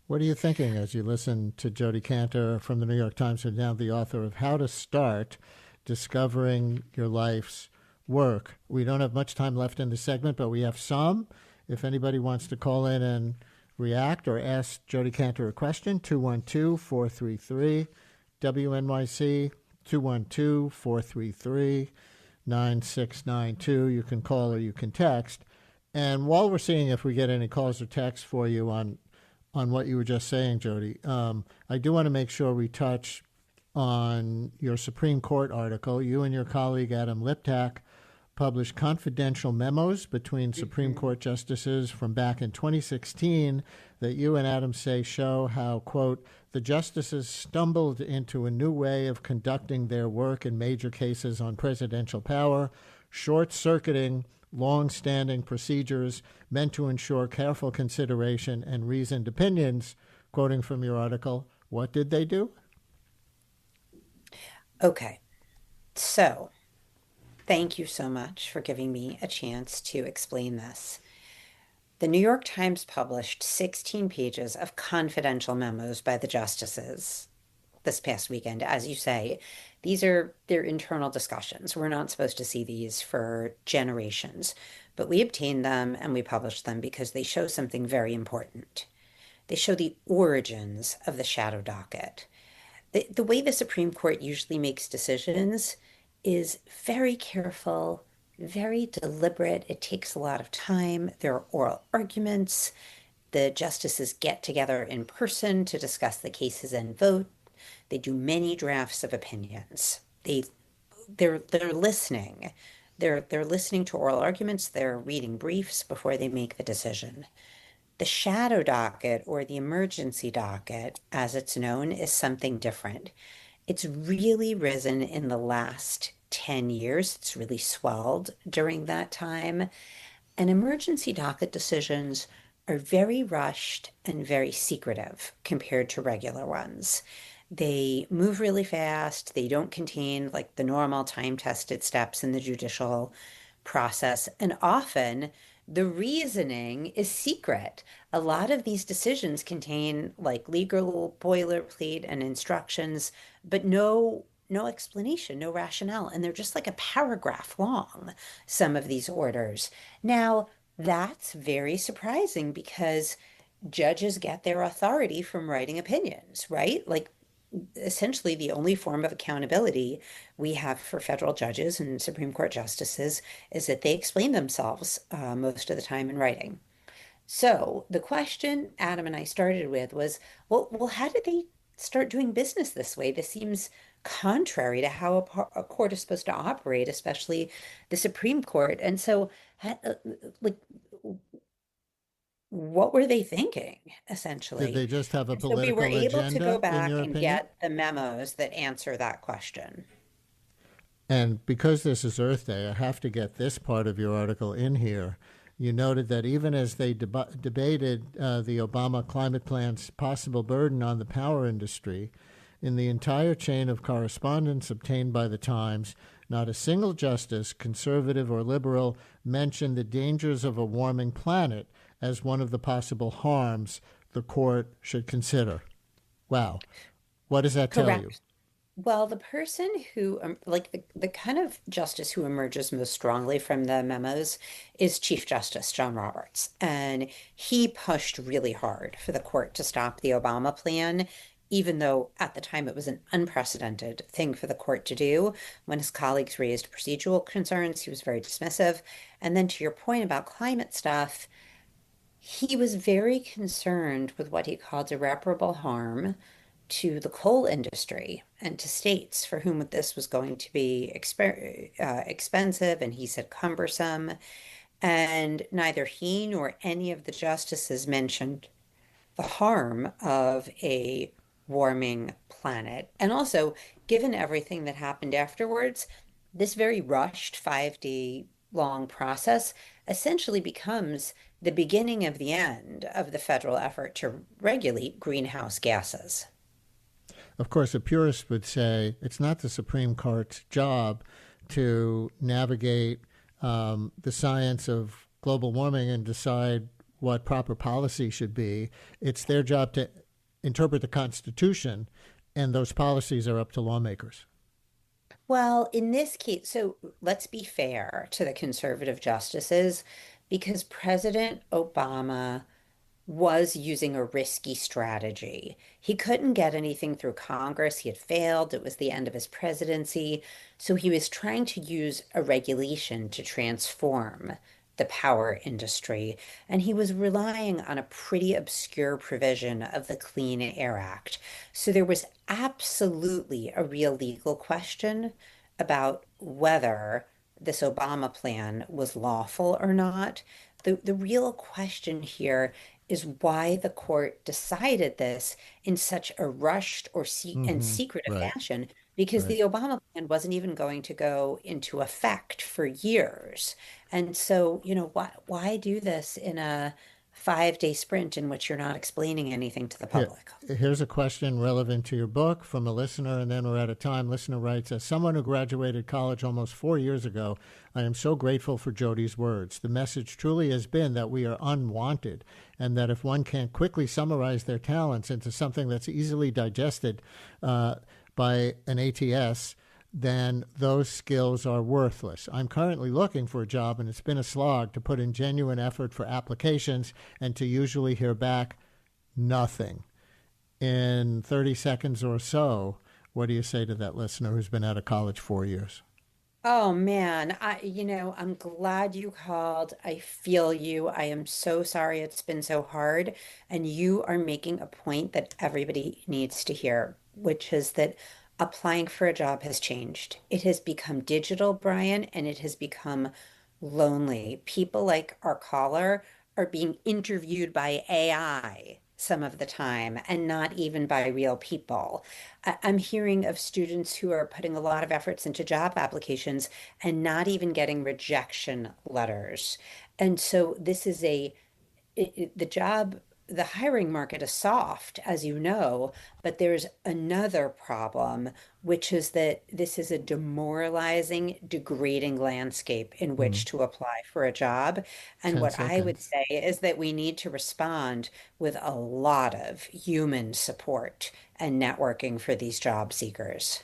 What are you thinking as you listen to Jodi Kantor from the New York Times, who's now the author of How to Start Discovering Your Life's Work? We don't have much time left in the segment, but we have some. If anybody wants to call in and react or ask Jodi Kantor a question, 212-433-WNYC, 212-433-9692. You can call or you can text. And while we're seeing if we get any calls or texts for you on what you were just saying, Jodi, I do want to make sure we touch on your Supreme Court article. You and your colleague Adam Liptak published confidential memos between Supreme Court justices from back in 2016 that you and Adam say show how, quote, the justices stumbled into a new way of conducting their work in major cases on presidential power, short-circuiting long-standing procedures meant to ensure careful consideration and reasoned opinions. Quoting from your article, what did they do? Okay, so thank you so much for giving me a chance to explain this. The New York Times published 16 pages of confidential memos by the justices this past weekend. As you say, these are their internal discussions. We're not supposed to see these for generations, but we obtained them and we published them because they show something very important. They show the origins of the shadow docket. The way the Supreme Court usually makes decisions is very careful, very deliberate. It takes a lot of time. There are oral arguments. The justices get together in person to discuss the cases and vote. They do many drafts of opinions. They're listening. They're listening to oral arguments. They're reading briefs before they make the decision. The shadow docket, or the emergency docket, as it's known, is something different. It's really risen in the last 10 years. It's really swelled during that time. And emergency docket decisions are very rushed and very secretive compared to regular ones. They move really fast. They don't contain like the normal time-tested steps in the judicial process. And often the reasoning is secret. A lot of these decisions contain like legal boilerplate and instructions, but no explanation, no rationale. And they're just like a paragraph long, some of these orders. Now, That's very surprising because judges get their authority from writing opinions, right? Like, essentially, the only form of accountability we have for federal judges and Supreme Court justices is that they explain themselves most of the time in writing. So the question Adam and I started with was, well, how did they start doing business this way? This seems contrary to how a court is supposed to operate, especially the Supreme Court. And so, like, what were they thinking, Did essentially? they just have a And so we were political able to go agenda, in back your and opinion? get the memos that answer that question. And because this is Earth Day, I have to get this part of your article in here. You noted that even as they debated the Obama climate plan's possible burden on the power industry, in the entire chain of correspondence obtained by the Times, not a single justice, conservative or liberal, mentioned the dangers of a warming planet as one of the possible harms the court should consider. Wow. What does that tell you? Correct. Well, the person who, like the kind of justice who emerges most strongly from the memos is Chief Justice John Roberts. And he pushed really hard for the court to stop the Obama plan, even though at the time it was an unprecedented thing for the court to do. When his colleagues raised procedural concerns, he was very dismissive. And then to your point about climate stuff, he was very concerned with what he called irreparable harm to the coal industry and to states for whom this was going to be expensive and he said cumbersome. And neither he nor any of the justices mentioned the harm of a warming planet. And also, given everything that happened afterwards, this very rushed 5-day long process essentially becomes the beginning of the end of the federal effort to regulate greenhouse gases. Of course, a purist would say it's not the Supreme Court's job to navigate the science of global warming and decide what proper policy should be. It's their job to interpret the Constitution, and those policies are up to lawmakers. Well, in this case, so let's be fair to the conservative justices because President Obama was using a risky strategy. He couldn't get anything through Congress. He had failed. It was the end of his presidency. So he was trying to use a regulation to transform the power industry. And he was relying on a pretty obscure provision of the Clean Air Act. So there was absolutely a real legal question about whether this Obama plan was lawful or not. The real question here is why the court decided this in such a rushed and secretive Right, fashion, because right. the Obama plan wasn't even going to go into effect for years. And so, why do this in a 5-day sprint in which you're not explaining anything to the Here, public? here's a question relevant to your book from a listener, and then we're out of time. Listener writes, as someone who graduated college almost 4 years ago, I am so grateful for Jodi's words. The message truly has been that we are unwanted, and that if one can't quickly summarize their talents into something that's easily digested by an ATS, then those skills are worthless. I'm currently looking for a job, and it's been a slog to put in genuine effort for applications and to usually hear back nothing. In 30 seconds or so, what do you say to that listener who's been out of college 4 years? Oh man, I'm glad you called. I feel you. I am so sorry it's been so hard. And you are making a point that everybody needs to hear, which is that applying for a job has changed. It has become digital, Brian, and it has become lonely. People like our caller are being interviewed by AI some of the time and not even by real people. I'm hearing of students who are putting a lot of efforts into job applications and not even getting rejection letters. And so this is the hiring market is soft, as you know, but there's another problem, which is that this is a demoralizing, degrading landscape in which to apply for a job. And 10 what I would seconds. say is that we need to respond with a lot of human support and networking for these job seekers.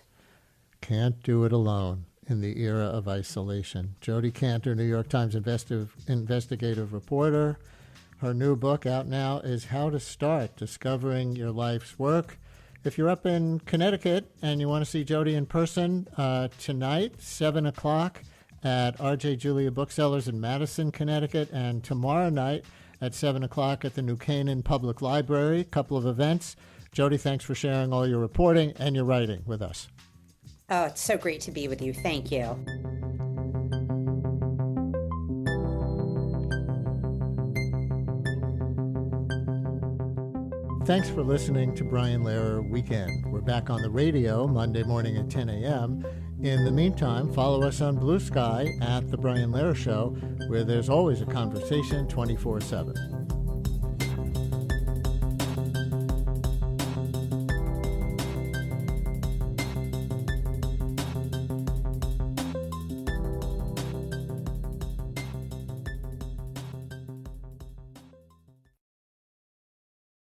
Can't do it alone. in the era of isolation. Jodi Kantor, New York Times investigative reporter. Her new book out now is How to Start Discovering Your Life's Work. If you're up in Connecticut and you want to see Jodi in person, tonight, 7 o'clock at R.J. Julia Booksellers in Madison, Connecticut, and tomorrow night at 7 o'clock at the New Canaan Public Library. A couple of events. Jodi, thanks for sharing all your reporting and your writing with us. Oh, it's so great to be with you. Thank you. Thanks for listening to Brian Lehrer Weekend. We're back on the radio Monday morning at 10 a.m. In the meantime, follow us on Blue Sky at The Brian Lehrer Show, where there's always a conversation 24/7.